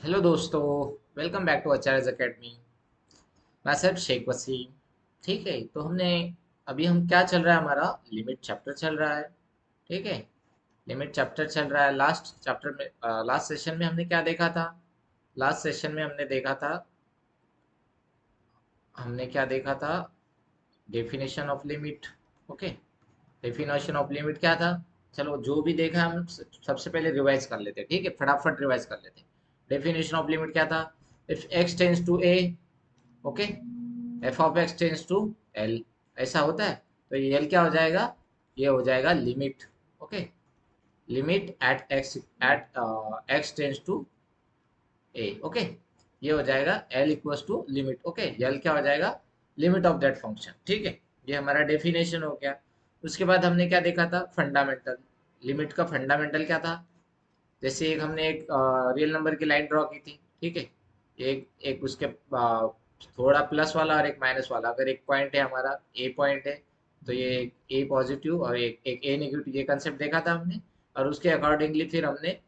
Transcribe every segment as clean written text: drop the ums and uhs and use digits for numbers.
Hello दोस्तों। Welcome back to Acharya Academy. मैं sir Sheikh Waseem. ठीक है, तो हमने अभी हम क्या चल रहा है, हमारा लिमिट चैप्टर चल रहा है। ठीक है, लिमिट चैप्टर चल रहा है। लास्ट चैप्टर में लास्ट सेशन में हमने क्या देखा था? लास्ट सेशन में हमने क्या देखा था? Definition of limit. Okay, definition of limit क्या था? चलो, जो भी देखा हम सबसे पहले रिवाइज कर लेते हैं। ठीक है, फटाफट रिवाइज कर लेते हैं। डेफिनेशन ऑफ लिमिट क्या था? If x tends to a, okay, f of x tends to l, ऐसा होता है। तो ये एल क्या हो जाएगा? ये हो जाएगा limit. Okay, limit at x tends to a. Okay, ये हो जाएगा l equals to limit. Okay, l क्या हो जाएगा? Limit of that function. ठीक है, ये हमारा डेफिनेशन हो गया। उसके बाद हमने क्या देखा था? फंडामेंटल। लिमिट का फंडामेंटल क्या था? जैसे एक हमने एक रियल नंबर की लाइन ड्रॉ की थी। ठीक है, एक एक उसके थोड़ा प्लस वाला और एक माइनस वाला। अगर एक पॉइंट है हमारा, ए पॉइंट है, तो ये ए पॉजिटिव और एक एक ए नेगेटिव, ये कंसेप्ट देखा था हमने। और उसके अकॉर्डिंगली फिर हमने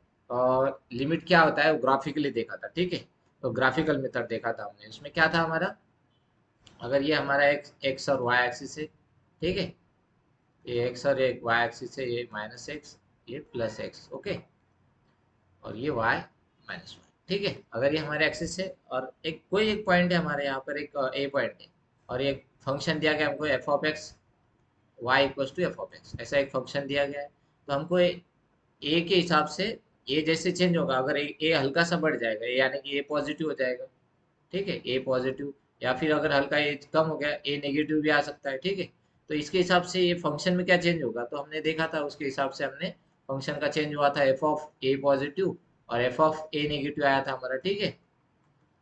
लिमिट क्या होता है वो ग्राफिकली देखा था। ठीक है, तो ग्राफिकल मेथड देखा था हमने। उसमें क्या था हमारा? अगर ये हमारा एक्स और वाई एक्सिस है, ठीक है, ये एक्स और एक वाई एक्सिस है, ये माइनस एक्स, ये प्लस एक्स। ओके, और ये y माइनस वाई। ठीक है, अगर ये हमारे एक्सिस है और एक कोई एक पॉइंट है हमारे यहाँ पर, एक ए पॉइंट है, और ये फंक्शन दिया गया हमको f of x y equals to f of x, ऐसा एक फंक्शन दिया गया है। तो हमको ए के हिसाब से ए जैसे चेंज होगा, अगर ए हल्का सा बढ़ जाएगा, यानी कि ए पॉजिटिव हो जाएगा। ठीक है, ए पॉजिटिव, या फिर अगर हल्का ए कम हो गया, ए नेगेटिव भी आ सकता है। ठीक है, तो इसके हिसाब से ये फंक्शन में क्या चेंज होगा, तो हमने देखा था। उसके हिसाब से हमने फंक्शन का चेंज हुआ था, एफ ऑफ ए पॉजिटिव और एफ ऑफ ए नेगेटिव आया था हमारा। ठीक है,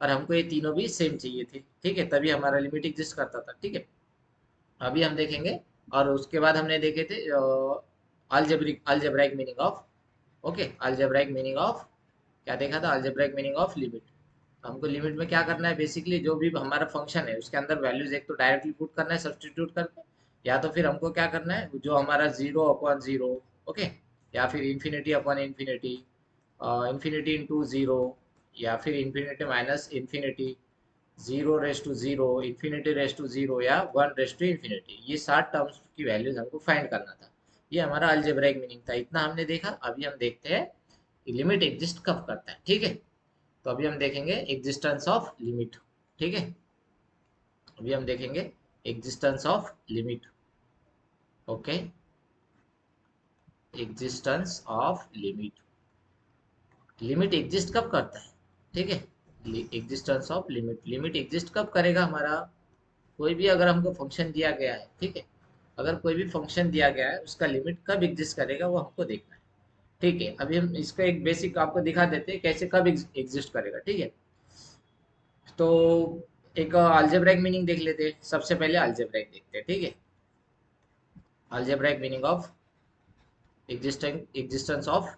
और हमको ये तीनों भी सेम चाहिए थे। ठीक है, तभी हमारा लिमिट एग्जिस्ट करता था। ठीक है, अभी हम देखेंगे। और उसके बाद हमने देखे थे algebraic meaning of, okay, algebraic meaning of, क्या देखा था? Algebraic meaning of limit. हमको लिमिट में क्या करना है? बेसिकली जो भी हमारा फंक्शन है उसके अंदर वैल्यूज एक तो डायरेक्टली पुट करना है सब्सटीट्यूट करके, या तो फिर हमको क्या करना है, जो हमारा जीरो अपॉन जीरो, ओके, या फिर infinity upon infinity, infinity into zero, या फिर infinity minus infinity, zero raise to zero, infinity raise to zero, या वन रेस टू इंफिनिटी, ये 7 टर्म्स की वैल्यूज हमको फाइंड करना था। ये हमारा अलजेब्रिक मीनिंग था। इतना हमने देखा। अभी हम देखते हैं कि लिमिट एग्जिस्ट कब करता है। ठीक है, तो अभी हम देखेंगे एग्जिस्टेंस ऑफ लिमिट। ठीक है, अभी हम देखेंगे existence of limit. Okay, existence of limit. Limit exist कब करता है? ठीक है, existence of limit. Limit exist कब करेगा हमारा? कोई भी अगर हमको फंक्शन दिया गया है, ठीक है, अगर कोई भी फंक्शन दिया गया है, उसका लिमिट कब एग्जिस्ट करेगा वो हमको देखना है। ठीक है, अभी हम इसका एक बेसिक आपको दिखा देते हैं कैसे कब एग्जिस्ट करेगा। ठीक है, तो एक अलजेब्रिक मीनिंग देख लेते हैं। सबसे पहले अलजेब्रिक देखते हैं। ठीक है, algebraic meaning of existence of,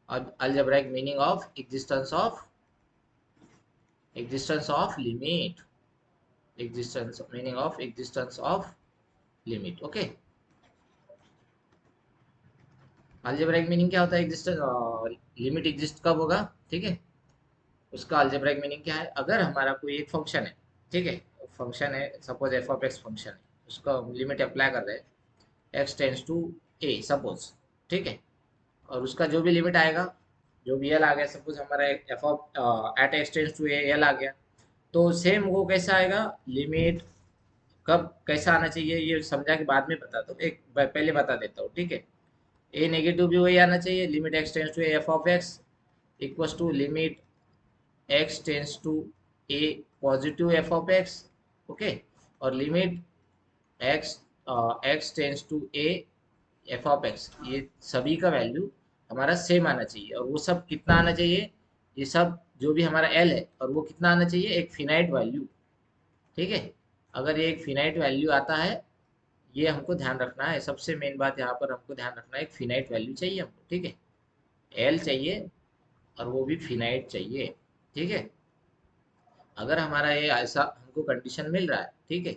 algebraic meaning of existence of limit, existence meaning of existence of limit. Okay, algebraic meaning क्या होता है? एग्जिस्टेंस, लिमिट एग्जिस्ट कब होगा? ठीक है, उसका अलजेब्रिक मीनिंग क्या है? अगर हमारा कोई एक फंक्शन है, ठीक है, फंक्शन है, suppose f of x function है, उसका लिमिट अप्लाई कर रहे हैं x tends to a suppose. ठीक है, और उसका जो भी लिमिट आएगा, जो भी एल आ गया, सपोज हमारा f of at x tends to a L आ गया, तो सेम वो कैसा आएगा? लिमिट कब कैसा आना चाहिए ये समझा के बाद में बता दो, एक पहले बता देता हूँ। ठीक है, ए नेगेटिव भी वही आना चाहिए, limit x tends to f of x equals to limit x tends to a positive f of x. Okay, और limit x x tends to a f of x, ये सभी का वैल्यू हमारा सेम आना चाहिए। और वो सब कितना आना चाहिए? ये सब जो भी हमारा एल है, और वो कितना आना चाहिए? एक फिनाइट वैल्यू। ठीक है, अगर ये एक फिनाइट वैल्यू आता है, ये हमको ध्यान रखना है। सबसे मेन बात यहाँ पर हमको ध्यान रखना है, एक फिनाइट वैल्यू चाहिए हमको। ठीक है, एल चाहिए, और वो भी फिनाइट चाहिए। ठीक है, अगर हमारा ये ऐसा हमको कंडीशन मिल रहा है, ठीक है,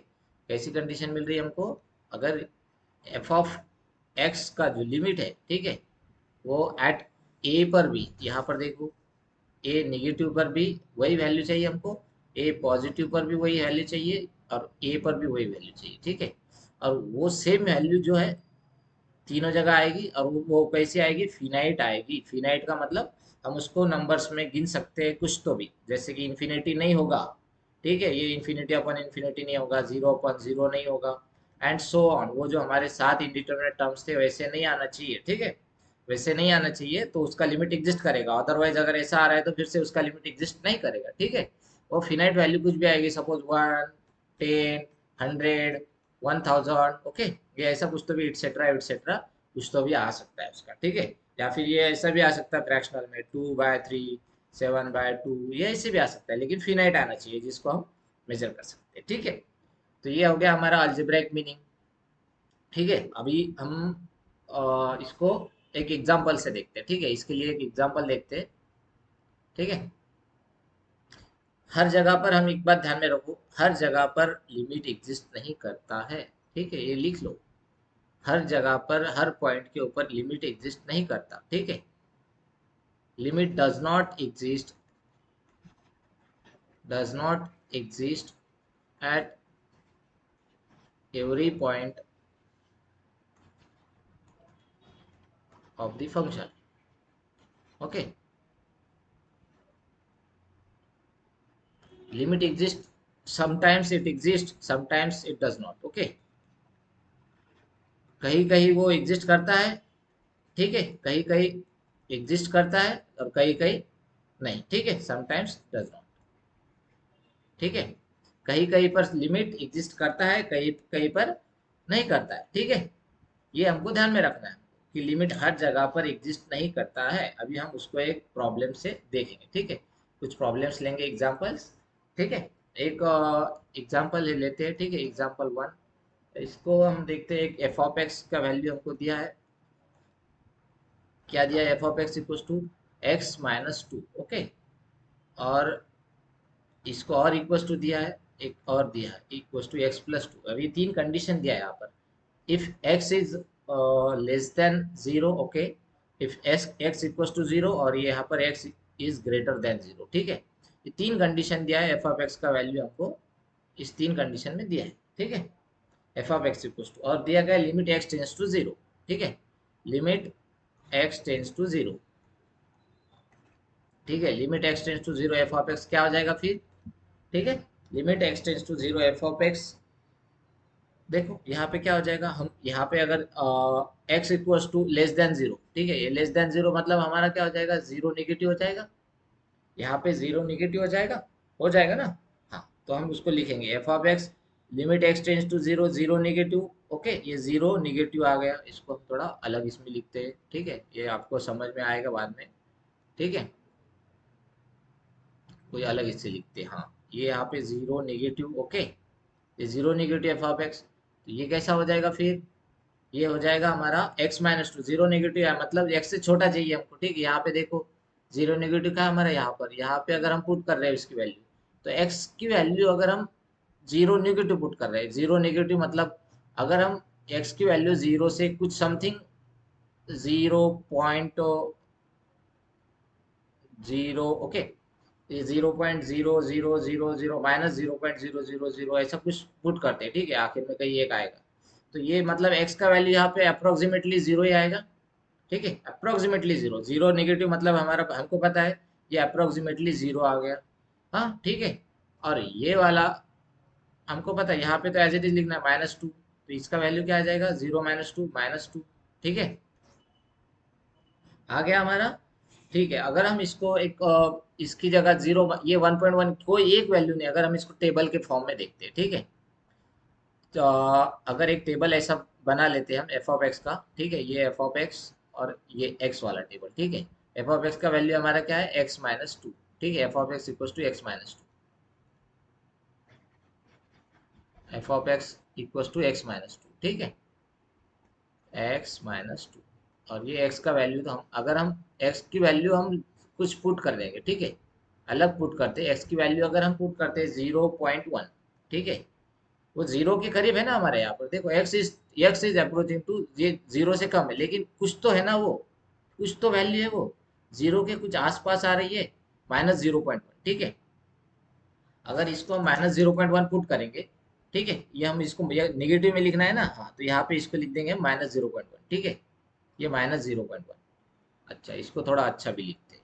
कैसी कंडीशन मिल रही है हमको? अगर एफ ऑफ एक्स का जो लिमिट है, ठीक है, वो एट ए पर भी, यहाँ पर देखो, ए नेगेटिव पर भी वही वैल्यू चाहिए हमको, ए पॉजिटिव पर भी वही वैल्यू चाहिए, और ए पर भी वही वैल्यू चाहिए, ठीक है। और वो सेम वैल्यू जो है तीनों जगह आएगी, और वो कैसे आएगी, फिनाइट आएगी। फिनाइट का मतलब हम उसको नंबर्स में गिन सकते हैं कुछ तो भी, जैसे कि इन्फिनिटी नहीं होगा, ठीक है, ये इन्फिनिटी अपन इन्फिनिटी नहीं होगा, जीरो अपन जीरो नहीं होगा, एंड सो ऑन। वो जो हमारे सात इंडिटरमिनेट टर्म्स थे वैसे नहीं आना चाहिए, ठीक है, वैसे नहीं आना चाहिए, तो उसका लिमिट एग्जिस्ट करेगा। अदरवाइज अगर ऐसा आ रहा है तो फिर से उसका लिमिट एग्जिस्ट नहीं करेगा, ठीक है। वो फिनाइट वैल्यू कुछ भी आएगी, सपोज 1, 10, 100, 1000, ओके, ये ऐसा कुछ तो भी एटसेट्रा एटसेट्रा कुछ तो भी आ सकता है उसका, ठीक है। या फिर ये ऐसा भी आ सकता है फ्रैक्शनल में 2/3, 7/2, ये ऐसे भी आ सकता है, लेकिन फिनाइट आना चाहिए जिसको हम मेजर कर सकते हैं, ठीक है। तो ये हो गया हमारा अल्जेब्रिक मीनिंग, ठीक है। अभी हम इसको एक एग्जांपल से देखते हैं, ठीक है, इसके लिए एक एग्जांपल देखते हैं, ठीक है। हर जगह पर हम एक बात ध्यान में रखो, हर जगह पर लिमिट एग्जिस्ट नहीं करता है, ठीक है, ये लिख लो। हर जगह पर हर पॉइंट के ऊपर लिमिट एग्जिस्ट नहीं करता, ठीक है। Limit does not exist at every point of the function, okay. Limit exists, sometimes it exists, sometimes it does not, okay. कहीं कहीं वो एग्जिस्ट करता है, ठीक है, कहीं कहीं एग्जिस्ट करता है और कहीं कहीं नहीं, ठीक है, समटाइम्स डज नॉट, ठीक है। कहीं कहीं पर लिमिट एग्जिस्ट करता है, कहीं कहीं पर नहीं करता है, ठीक है। ये हमको ध्यान में रखना है कि लिमिट हर जगह पर एग्जिस्ट नहीं करता है। अभी हम उसको एक प्रॉब्लम से देखेंगे, ठीक है, कुछ प्रॉब्लम्स लेंगे, एग्जांपल्स, ठीक है। एक एग्जांपल ले लेते हैं, ठीक है, एग्जांपल 1। इसको हम देखते हैं, एक एफ ऑफ एक्स का वैल्यू हमको दिया है, क्या दिया है, f of x equal to x-2, okay. और इसको और इक्वल टू दिया है, एक और दिया है इक्वल टू x+2। अभी तीन कंडीशन दिया है यहाँ पर। if x is less than 0, okay, if x equals to 0, और ये यहाँ पर x is greater than 0, ठीक है। ये तीन कंडीशन दिया है, एफ ऑफ एक्स का वैल्यू हमको इस तीन कंडीशन में दिया है, ठीक है। F of x equals to, और दिया गया लिमिट x टेंस टू 0, ठीक है, लिमिट x टेंस टू 0, ठीक है, limit x tends to 0 f of x क्या हो जाएगा फिर, ठीक है। Limit x tends to 0 f of x, देखो यहाँ पे क्या हो जाएगा, हम यहाँ पे अगर x equals to less than 0, ठीक है, ये लेस देन 0 मतलब हमारा क्या हो जाएगा, जीरो निगेटिव हो जाएगा, यहाँ पे जीरो निगेटिव हो जाएगा ना। हाँ, तो हम उसको लिखेंगे f of x limit x tends to 0, zero negative, okay. ये जीरो निगेटिव आ गया, इसको हम थोड़ा अलग इसमें लिखते हैं, ठीक है, ये आपको समझ में आएगा बाद में, ठीक है, कोई अलग इससे लिखते हैं, हाँ। ये यहाँ पे जीरो निगेटिव, ओके, ये zero negative F of x, तो ये कैसा हो जाएगा फिर, ये हो जाएगा हमारा x-2, जीरो नेगेटिव है मतलब x से छोटा चाहिए हमको, ठीक है। यहाँ पे देखो जीरो नेगेटिव का हमारा, यहाँ पे अगर हम पुट कर रहे हैं इसकी वैल्यू, तो x की वैल्यू अगर हम जीरो नेगेटिव पुट कर रहे हैं, जीरो नेगेटिव मतलब अगर हम x की वैल्यू जीरो से कुछ समथिंग 0.0, ओके, ये 0.0000 माइनस 0.000 ऐसा कुछ पुट करते हैं, ठीक है, आखिर में कहीं एक आएगा, तो ये मतलब x का वैल्यू यहाँ पे अप्रोक्सीमेटली जीरो ही आएगा, ठीक है, अप्रोक्सीमेटली जीरो, जीरो नेगेटिव मतलब हमारा हमको पता है ये अप्रोक्सीमेटली जीरो आ गया, हाँ, ठीक है। और ये वाला हमको पता है यहाँ पे तो एज इट इज लिखना है -2, तो इसका वैल्यू क्या आ जाएगा, 0 - 2 -2, ठीक है, आ गया हमारा, ठीक है। अगर हम इसको एक इसकी जगह जीरो, ये 1.1 कोई एक वैल्यू नहीं, अगर हम इसको टेबल के फॉर्म में देखते हैं, ठीक है, तो अगर एक टेबल ऐसा बना लेते हैं हम एफ ऑफ एक्स का, ठीक है, ये एफ ऑफ एक्स और ये एक्स वाला टेबल, ठीक है। एफ ऑफ एक्स का वैल्यू हमारा क्या है, x-2, ठीक है, f of x equal to x-2, f of x equal to x-2, ठीक है, x-2। और ये x का वैल्यू तो हम अगर हम x की वैल्यू हम कुछ पुट कर देंगे, ठीक है, अलग पुट करते हैं, x की वैल्यू अगर हम पुट करते हैं 0.1, ठीक है, वो जीरो के करीब है ना हमारे यहाँ पर, देखो एक्स इज अप्रोचिंग टू, ये जीरो से कम है, लेकिन कुछ तो है ना वो, कुछ तो वैल्यू है वो जीरो के कुछ आसपास आ रही है, -0.1, ठीक है। अगर इसको हम -0.1 पुट करेंगे, ठीक है, ये हम इसको नेगेटिव में लिखना है ना, हाँ, तो यहाँ पे इसको लिख देंगे -0.1, ठीक है, ये -0.1। अच्छा, इसको थोड़ा अच्छा भी लिखते हैं,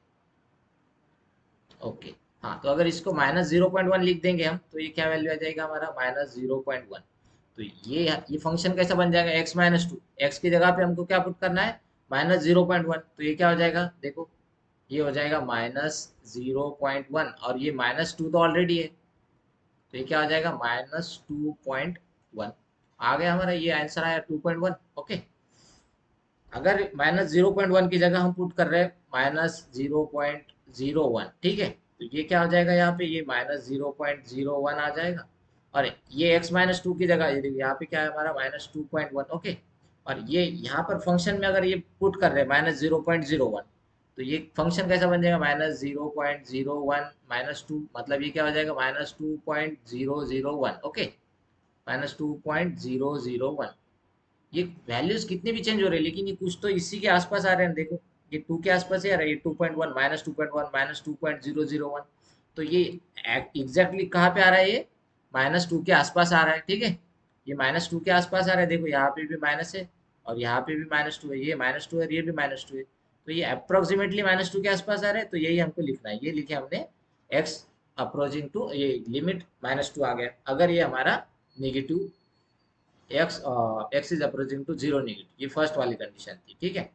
ओके। हाँ, तो अगर इसको -0.1 लिख देंगे हम, तो ये क्या वैल्यू आ जाएगा हमारा -0.1। तो ये फंक्शन कैसा बन जाएगा, x-2, एक्स की जगह पे हमको क्या पुट करना है, -0.1, तो ये क्या हो जाएगा, देखो, ये हो जाएगा -0.1, और ये -2 तो ऑलरेडी है, तो ये क्या हो जाएगा -2.1। आ गया हमारा, ये आंसर आया 2.1, ओके। अगर -0.1 की जगह हम पुट कर रहे हैं -0.01, ठीक है, तो ये क्या हो जाएगा, यहाँ पे ये -0.01 आ जाएगा। और ये x-2 की जगह, ये देखिए यहाँ पे क्या है हमारा -2.1, ओके। और ये यहाँ पर फंक्शन में अगर ये पुट कर रहे हैं -0.01, तो ये फंक्शन कैसा बन जाएगा, -0.01 -2, मतलब ये क्या हो जाएगा -2.001, ओके, -2.001। ये वैल्यूज कितने भी चेंज हो रहे हैं, लेकिन ये कुछ तो इसी के आसपास आ रहे हैं, देखो, ये 2 के आसपास ही आ रहा है, ये 2.1 -2.1 -2.001। तो ये एग्जैक्टली कहाँ पे आ रहा है, ये -2 के आसपास आ रहा है, ठीक है, ये -2 के आसपास आ रहा है, देखो यहाँ पे भी माइनस है, और यहाँ पे भी -2 है, ये -2 है, ये भी -2 है, तो ये अप्रोक्सीमेटली -2 के आसपास आ रहा है, तो यही हमको लिखना है, ये लिखे हमने x अप्रोचिंग टू, ये लिमिट -2 आ गया, अगर ये हमारा negative x is approaching to zero negative, ये फर्स्ट वाली कंडीशन थी, ठीक है।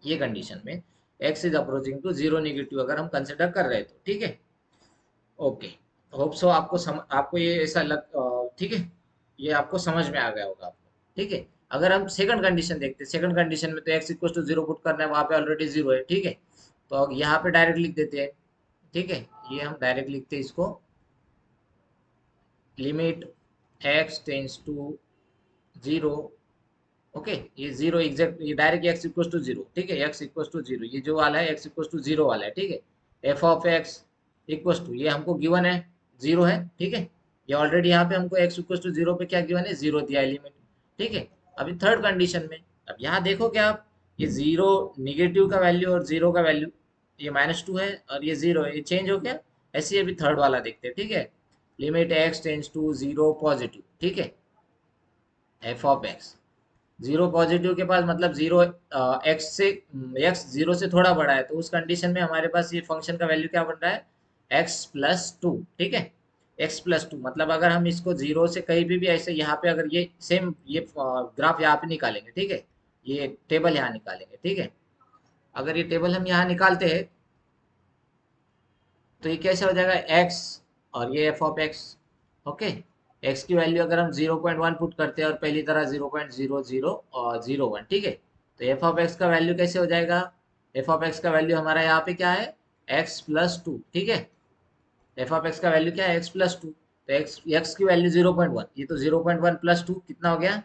ये कंडीशन में x is approaching to zero negative अगर हम कंसिडर कर रहे तो, ठीक है, ओके। होप सो आपको ये ऐसा ठीक है, ये आपको समझ में आ गया होगा आपको, ठीक है। अगर हम सेकंड कंडीशन देखते हैं, सेकंड कंडीशन में तो x equal to zero put करना है, वहां पे ऑलरेडी जीरो है, ठीक है, तो अब यहाँ पे डायरेक्ट लिख देते हैं, ठीक है, ये हम डायरेक्ट लिखते हैं इसको, limit x tends to zero, okay, ये जीरो एग्जैक्ट, ये direct x equal to zero, ठीक है, एक्स इक्वल टू जीरो, ये जो वाला है एक्स इक्वल टू जीरो वाला है, ठीक है। F of x equal to, ये हमको गिवन है जीरो है, ठीक है, ये ऑलरेडी यहाँ पे हमको एक्स इक्वल टू जीरो पे क्या गिवन है, जीरो दिया एलिमेंट, ठीक है। अभी थर्ड कंडीशन में, अब यहाँ देखो क्या आप, ये जीरो निगेटिव का वैल्यू और जीरो का वैल्यू, ये -2 है और ये जीरो है, ये चेंज हो गया। ऐसे ही अभी थर्ड वाला देखते हैं, ठीक है, limit x tends to zero positive, ठीक है, f of x, zero positive के पास मतलब जीरो, एक्स से, एक्स जीरो से थोड़ा बड़ा है, तो उस कंडीशन में हमारे पास ये फंक्शन का वैल्यू क्या बन रहा है, x+2, ठीक है, x+2, मतलब अगर हम इसको जीरो से कहीं भी ऐसे यहाँ पे अगर ये सेम ये ग्राफ यहाँ पे निकालेंगे, ठीक है, ये टेबल यहाँ निकालेंगे, ठीक है, अगर ये टेबल हम यहाँ निकालते हैं, तो ये कैसे हो जाएगा, x और ये f of x, okay. x की वैल्यू अगर हम 0.1 पुट करते हैं और पहली तरह 0.00 और 01, ठीक है, तो एफ ऑफ एक्स का वैल्यू कैसे हो जाएगा, एफ ऑफ एक्स का वैल्यू हमारा यहाँ पे क्या है, x+2, ठीक है, एफ ऑफ एक्स का वैल्यू क्या है, x+2, तो x की वैल्यू 0.1, ये तो 0.1 प्लस टू कितना हो गया,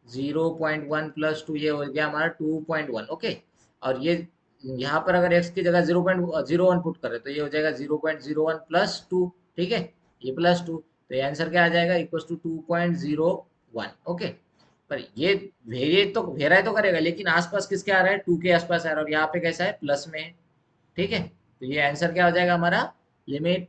0.1 प्लस टू, ये हो गया हमारा 2.1, ओके। और ये यहाँ पर अगर x की जगह 0.01 पुट कर रहे तो ये हो जाएगा 0.01 प्लस टू, ठीक है, ये +2, तो ये आंसर क्या आ जाएगा, इक्वल टू 2.01, ओके। पर ये वेराई तो करेगा, लेकिन आसपास किसके आ रहा है, 2 के आसपास आ रहा है, और यहाँ पे कैसा है, प्लस में है, ठीक है, तो ये आंसर क्या हो जाएगा हमारा, लिमिट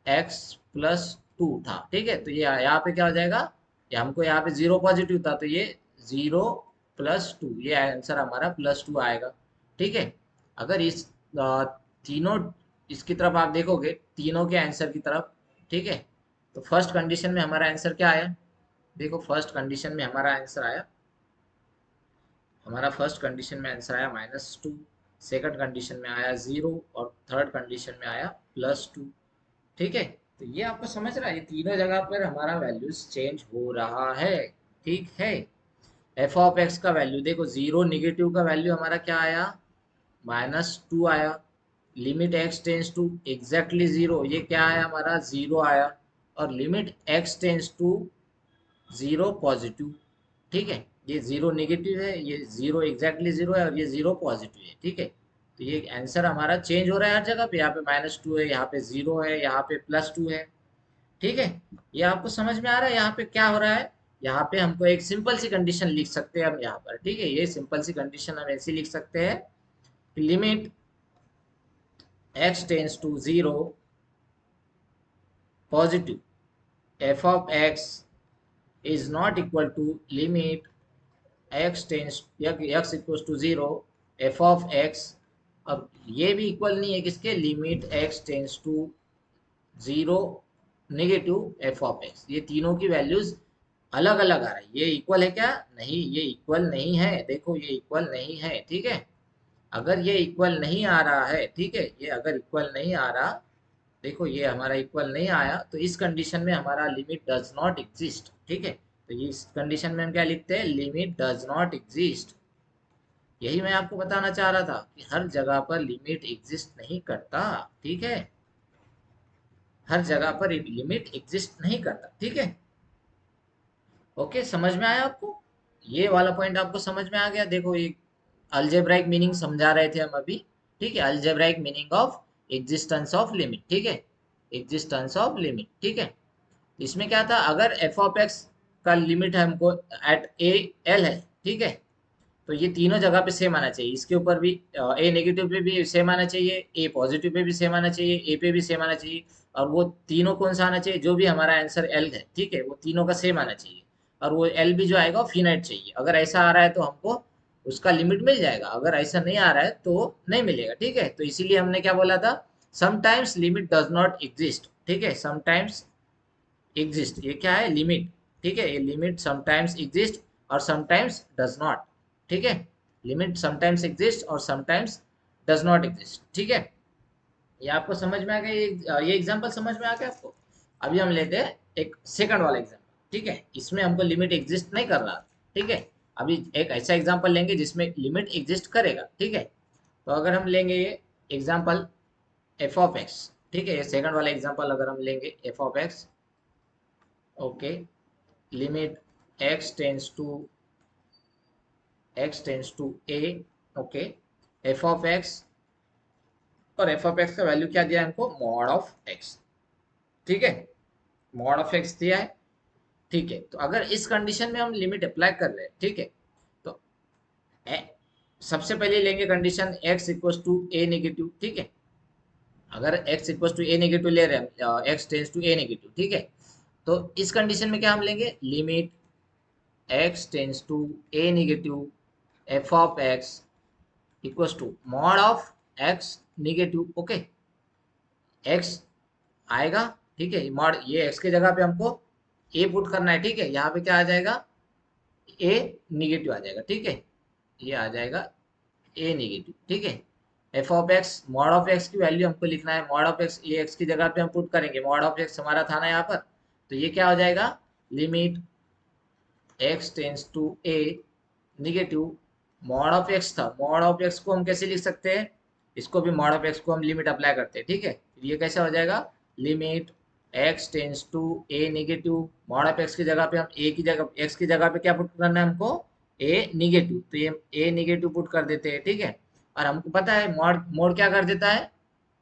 x+2 था, ठीक है, तो ये यहाँ पे क्या हो जाएगा, ये हमको यहाँ पे जीरो पॉजिटिव था, तो ये 0+2, ये आंसर हमारा +2 आएगा, ठीक है। अगर इस तीनों, इसकी तरफ आप देखोगे, तीनों के आंसर की तरफ, ठीक है, तो फर्स्ट कंडीशन में हमारा आंसर क्या आया, देखो फर्स्ट कंडीशन में हमारा आंसर आया, हमारा फर्स्ट कंडीशन में आंसर आया -2, सेकंड कंडीशन में आया 0, और थर्ड कंडीशन में आया +2, ठीक है। तो ये आपको समझ रहा है, ये तीनों जगह पर हमारा वैल्यूज चेंज हो रहा है, ठीक है। एफ ऑफ एक्स का वैल्यू देखो, जीरो निगेटिव का वैल्यू हमारा क्या आया, -2 आया, limit x tends to exactly zero, ये क्या आया हमारा, जीरो आया, और limit x tends to zero positive, ठीक है, ये जीरो निगेटिव है, ये जीरो एग्जैक्टली जीरो है, और ये जीरो पॉजिटिव है, ठीक है। तो ये आंसर हमारा चेंज हो रहा है हर जगह पे, यहाँ पे -2 है, यहाँ पे 0 है, यहाँ पे +2 है, ठीक है। ये आपको समझ में आ रहा है यहाँ पे क्या हो रहा है, यहाँ पे हमको एक सिंपल सी कंडीशन लिख सकते हैं हम यहाँ पर, ठीक है, ये सिंपल सी कंडीशन हम ऐसी लिख सकते हैं, limit x tends to 0 positive, f of x is not equal to limit x tends x equals to 0 f of x। अब ये भी इक्वल नहीं है किसके, limit x tends to 0 negative f of x। ये तीनों की वैल्यूज अलग अलग आ रही है। ये इक्वल है क्या, नहीं, ये इक्वल नहीं है। देखो ये इक्वल नहीं है, ठीक है। अगर ये इक्वल नहीं आ रहा है, ठीक है, ये अगर इक्वल नहीं आ रहा, देखो ये हमारा इक्वल नहीं आया, तो इस कंडीशन में हमारा लिमिट डज नॉट एग्जिस्ट, ठीक है। तो ये इस कंडीशन में हम क्या लिखते हैं, लिमिट डज नॉट एग्जिस्ट। यही मैं आपको बताना चाह रहा था कि हर जगह पर लिमिट एग्जिस्ट नहीं करता, ठीक है। हर जगह पर लिमिट एग्जिस्ट नहीं करता, ठीक है। ओके, समझ में आया आपको, ये वाला पॉइंट आपको समझ में आ गया। देखो ये अलजेब्राइक मीनिंग समझा रहे थे हम अभी, ठीक है। Algebraic meaning of existence of limit, ठीक है, एग्जिस्टेंस ऑफ लिमिट, ठीक है। इसमें क्या था, अगर एफ ऑफ एक्स का लिमिट है हमको एट ए एल है, ठीक है, तो ये तीनों जगह पे सेम आना चाहिए। इसके ऊपर भी ए नेगेटिव पे भी सेम आना चाहिए, ए पॉजिटिव पे भी सेम आना चाहिए, ए पे भी सेम आना चाहिए। और वो तीनों कौन सा आना चाहिए, जो भी हमारा आंसर एल है, ठीक है, वो तीनों का सेम आना चाहिए। और वो एल भी जो आएगा वो फिनाइट चाहिए। अगर ऐसा आ रहा है तो हमको उसका लिमिट मिल जाएगा, अगर ऐसा नहीं आ रहा है तो नहीं मिलेगा, ठीक है। तो इसीलिए हमने क्या बोला था, sometimes limit does not exist, ठीक है। समटाइम्स एग्जिस्ट, ये क्या है, लिमिट, ठीक है। ये लिमिट समटाइम्स एग्जिस्ट और समटाइम्स डज नॉट, ठीक है। लिमिट समटाइम्स एग्जिस्ट और समटाइम्स डज नॉट एग्जिस्ट, ठीक है। ये आपको समझ में आ गया, ये एग्जांपल समझ में आ गया आपको। अभी हम लेते हैं एक सेकंड वाला एग्जांपल, ठीक है। इसमें हमको लिमिट एग्जिस्ट नहीं कर रहा, ठीक है। अभी एक ऐसा एग्जांपल लेंगे जिसमें लिमिट एग्जिस्ट करेगा, ठीक है। तो अगर हम लेंगे ये एग्जांपल एफ ऑफ एक्स, ठीक है, ये सेकंड वाला एग्जांपल अगर हम लेंगे f of x, okay, limit x tends to a, okay, f of x, और f ऑफ x का वैल्यू क्या दिया है हमको, मॉड ऑफ x, ठीक है, मॉड ऑफ x दिया है, ठीक है। तो अगर इस कंडीशन में हम लिमिट अप्लाई कर रहे हैं, ठीक है, तो ए, सबसे पहले लेंगे condition x equals to a negative, ठीक है। अगर x equals to a negative ले रहे हैं, x tends to a negative, ठीक है, तो इस कंडीशन में क्या हम लेंगे, limit x tends to a negative f of x equals to mod of x negative, okay. x आएगा, ठीक है, मॉड, ये x की जगह पे हमको a पुट करना है, ठीक है। यहाँ पे क्या आ जाएगा, a निगेटिव आ जाएगा, ठीक है, ये आ जाएगा a निगेटिव, ठीक है। f of x, mod of x की वैल्यू हमको लिखना है, मॉड ऑफ x, ये x की जगह पे हम पुट करेंगे, मॉड ऑफ x हमारा था ना यहाँ पर, तो ये क्या हो जाएगा, limit x tends to a negative, mod of x था, मॉड ऑफ x को हम कैसे लिख सकते हैं, इसको भी मॉड ऑफ x को हम लिमिट अप्लाई करते हैं, ठीक है। ये कैसे हो जाएगा, limit x tends to a negative, mod of x की जगह पे हम a की जगह, x की जगह पे क्या पुट करना है हमको, a निगेटिव, तो ये a निगेटिव पुट कर देते हैं, ठीक है। और हमको पता है मॉड, मोड क्या कर देता है,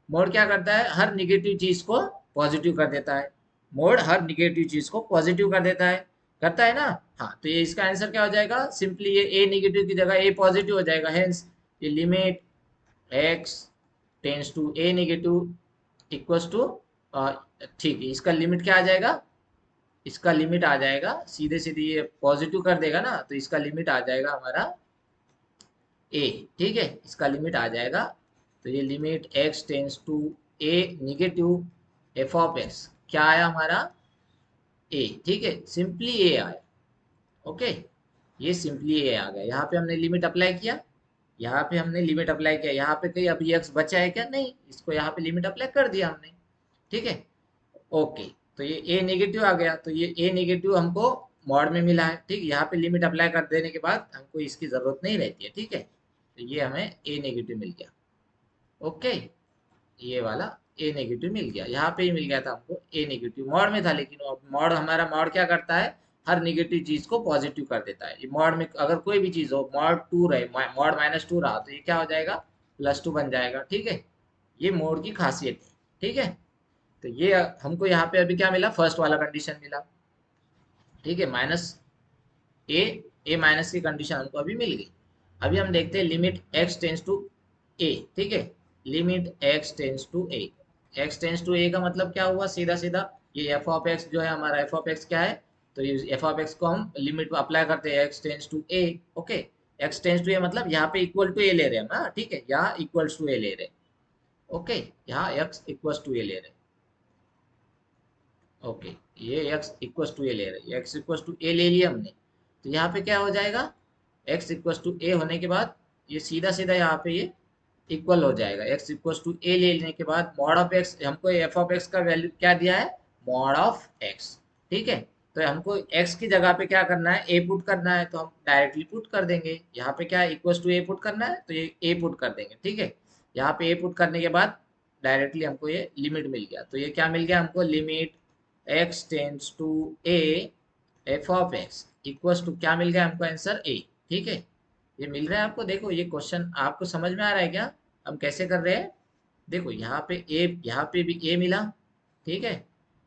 मोड क्या करता है, हर निगेटिव चीज को पॉजिटिव कर देता है। मोड हर निगेटिव चीज को पॉजिटिव कर देता है, करता है ना। हाँ, तो ये इसका आंसर क्या हो जाएगा, सिंपली ये ए नेगेटिव की जगह ए पॉजिटिव हो जाएगा। हेंस ये limit x tends to a negative equals to, ठीक है, इसका लिमिट क्या आ जाएगा, इसका लिमिट आ जाएगा, सीधे सीधे ये पॉजिटिव कर देगा ना, तो इसका लिमिट आ जाएगा हमारा ए, ठीक है, इसका लिमिट आ जाएगा। तो ये limit x tends to a negative f of x क्या आया हमारा, a, ठीक है, सिंपली a आया, ओके। ये सिंपली a आ गया। यहाँ पे हमने लिमिट अप्लाई किया, यहाँ पे हमने लिमिट अप्लाई किया, यहाँ पे कहीं अभी x बचा है क्या, नहीं, इसको यहाँ पे लिमिट अप्लाई कर दिया हमने, ठीक है, ओके। तो ये a नेगेटिव आ गया, तो ये a नेगेटिव हमको मॉड में मिला है, ठीक है। यहाँ पे लिमिट अप्लाई कर देने के बाद हमको इसकी जरूरत नहीं रहती है, ठीक है। तो ये हमें a नेगेटिव मिल गया, ओके। ये वाला ए नेगेटिव मिल गया, यहाँ पे ही मिल गया था हमको ए नेगेटिव, मॉड में था, लेकिन मॉड, हमारा मॉड क्या करता है, हर नेगेटिव चीज को पॉजिटिव कर देता है। ये मॉड में अगर कोई भी चीज हो, मॉड टू रहे, मॉड -2 रहा, तो ये क्या हो जाएगा, +2 बन जाएगा, ठीक है। ये मोड की खासियत है, ठीक है। तो ये हमको यहाँ पे अभी क्या मिला, फर्स्ट वाला कंडीशन मिला, ठीक है, माइनस ए, ए माइनस की कंडीशन हमको अभी मिल गई। अभी हम देखते हैं limit x tends to a, ठीक है, limit x tends to a. X tends to a का मतलब क्या हुआ, सीधा सीधा ये एफ ऑफ एक्स जो है हमारा, एफ ऑफ एक्स क्या है, तो ये एफ ऑफ एक्स को हम लिमिट अप्लाई करते हैं x tends to a. Okay, x tends to a मतलब यहाँ पे इक्वल टू ए ले रहे हैं हम, हाँ ठीक है, यहाँ इक्वल्स टू ए ले रहे हैं। ओके, यहाँ एक्स इक्वल्स टू ए ले रहे हैं। ओके, ये x इक्वल्स टू ए ले रहे हैं, x इक्वल्स टू ए ले लिया हमने, तो यहाँ पे क्या हो जाएगा, x इक्वल्स टू ए होने के बाद ये सीधा सीधा यहाँ पे ये इक्वल हो जाएगा। x इक्वल्स टू ए ले लेने के बाद मॉड ऑफ x, हमको एफ ऑफ x का वैल्यू क्या दिया है, मॉड ऑफ x। ठीक है, तो हमको x की जगह पे क्या करना है, a पुट करना है, तो हम डायरेक्टली पुट कर देंगे। यहाँ पे क्या इक्वल्स टू ए पुट करना है, तो ये a पुट कर देंगे। ठीक है, यहाँ पे a पुट करने के बाद डायरेक्टली हमको ये लिमिट मिल गया, तो ये क्या मिल गया हमको, limit x tends to a f of x equals to क्या मिल गया हमको, आंसर a। ठीक है, ये मिल रहा है आपको, देखो ये क्वेश्चन आपको समझ में आ रहा है क्या, हम कैसे कर रहे हैं। देखो यहाँ पे a, यहाँ पे भी a मिला, ठीक है,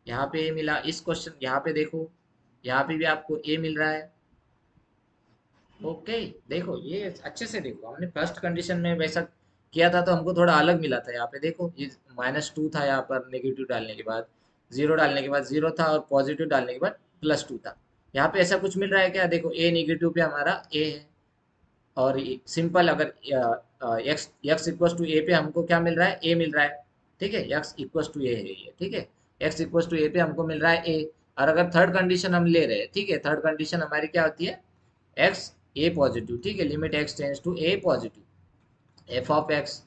यहाँ पे a मिला, इस क्वेश्चन यहाँ पे देखो, यहाँ पे भी आपको a मिल रहा है। ओके, देखो ये अच्छे से देखो, हमने फर्स्ट कंडीशन में वैसा किया था तो हमको थोड़ा अलग मिला था। यहाँ पे देखो ये -2 था, यहाँ पर नेगेटिव डालने के बाद, जीरो डालने के बाद जीरो था, और पॉजिटिव डालने के बाद +2 था। यहाँ पे ऐसा कुछ मिल रहा है क्या, देखो ए नेगेटिव पे हमारा ए है, और सिंपल अगर एक्स इक्वल्स टू ए पे हमको क्या मिल रहा है, ए मिल रहा है। ठीक है, एक्स इक्वल्स टू ए है ये, ठीक है, एक्स इक्वल्स टू ए पे हमको मिल रहा है ए। और अगर थर्ड कंडीशन हम ले रहे हैं, ठीक है, थर्ड कंडीशन हमारी क्या होती है, एक्स ए पॉजिटिव, ठीक है, limit x tends to a positive f of x,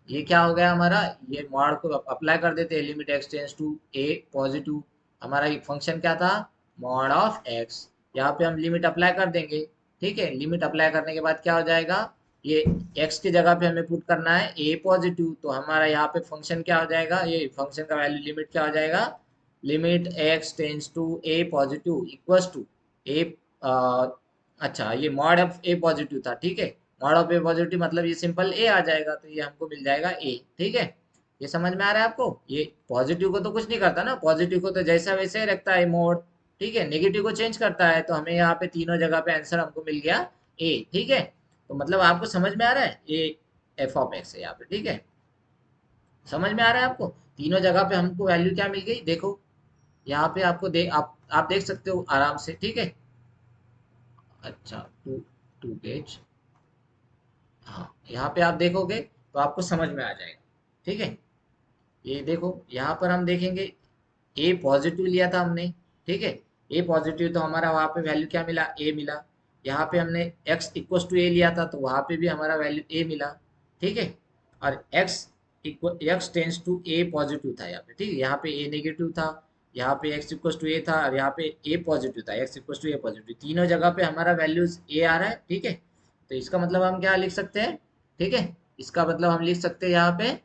ये क्या हो गया हमारा, ये मॉड को अप्लाई कर देते हैं, limit x tends to a positive, हमारा फंक्शन क्या था, मॉड ऑफ एक्स, यहाँ पे हम लिमिट अप्लाई कर देंगे। ठीक है, लिमिट अप्लाई करने के बाद क्या हो जाएगा, ये x की जगह पे हमें पुट करना है a पॉजिटिव, तो हमारा यहाँ पे फंक्शन क्या हो जाएगा, ये फंक्शन का वैल्यू लिमिट क्या हो जाएगा, limit x tends to a positive equals to a, अच्छा ये मॉड ऑफ a पॉजिटिव था, ठीक है, मॉड ऑफ ए पॉजिटिव मतलब ये सिंपल ए आ जाएगा, तो ये हमको मिल जाएगा ए। ठीक है, ये समझ में आ रहा है आपको, ये पॉजिटिव को तो कुछ नहीं करता ना, पॉजिटिव को तो जैसा वैसे ही रखता है मोड। ठीक है, नेगेटिव को चेंज करता है, तो हमें यहाँ पे तीनों जगह पे आंसर हमको मिल गया ए। ठीक है, तो मतलब आपको समझ में आ रहा है, ये एफ ऑफ एक्स है यहाँ पे। ठीक है, समझ में आ रहा है आपको, तीनों जगह पे हमको वैल्यू क्या मिल गई, देखो यहाँ पे आपको आप देख सकते हो आराम से। ठीक है, अच्छा टू पेज, हाँ यहाँ पे आप देखोगे तो आपको समझ में आ जाएगा। ठीक है, ये देखो यहाँ पर हम देखेंगे, ए पॉजिटिव लिया था हमने, ठीक है, ए पॉजिटिव तो हमारा वहाँ पे वैल्यू क्या मिला, ए मिला। यहाँ पे हमने एक्स इक्वल्स टू ए लिया था, तो वहाँ पे भी हमारा वैल्यू ए मिला। ठीक है, और x tends to a positive था यहाँ पे, ठीक है, यहाँ पे ए नेगेटिव था, यहाँ पे एक्स इक्वल्स टू ए था, और यहाँ पे ए पॉजिटिव था, x equals to a positive, तीनों जगह पे हमारा वैल्यूज ए आ रहा है। ठीक है, तो इसका मतलब हम क्या लिख सकते हैं, ठीक है, इसका मतलब हम लिख सकते हैं यहाँ पे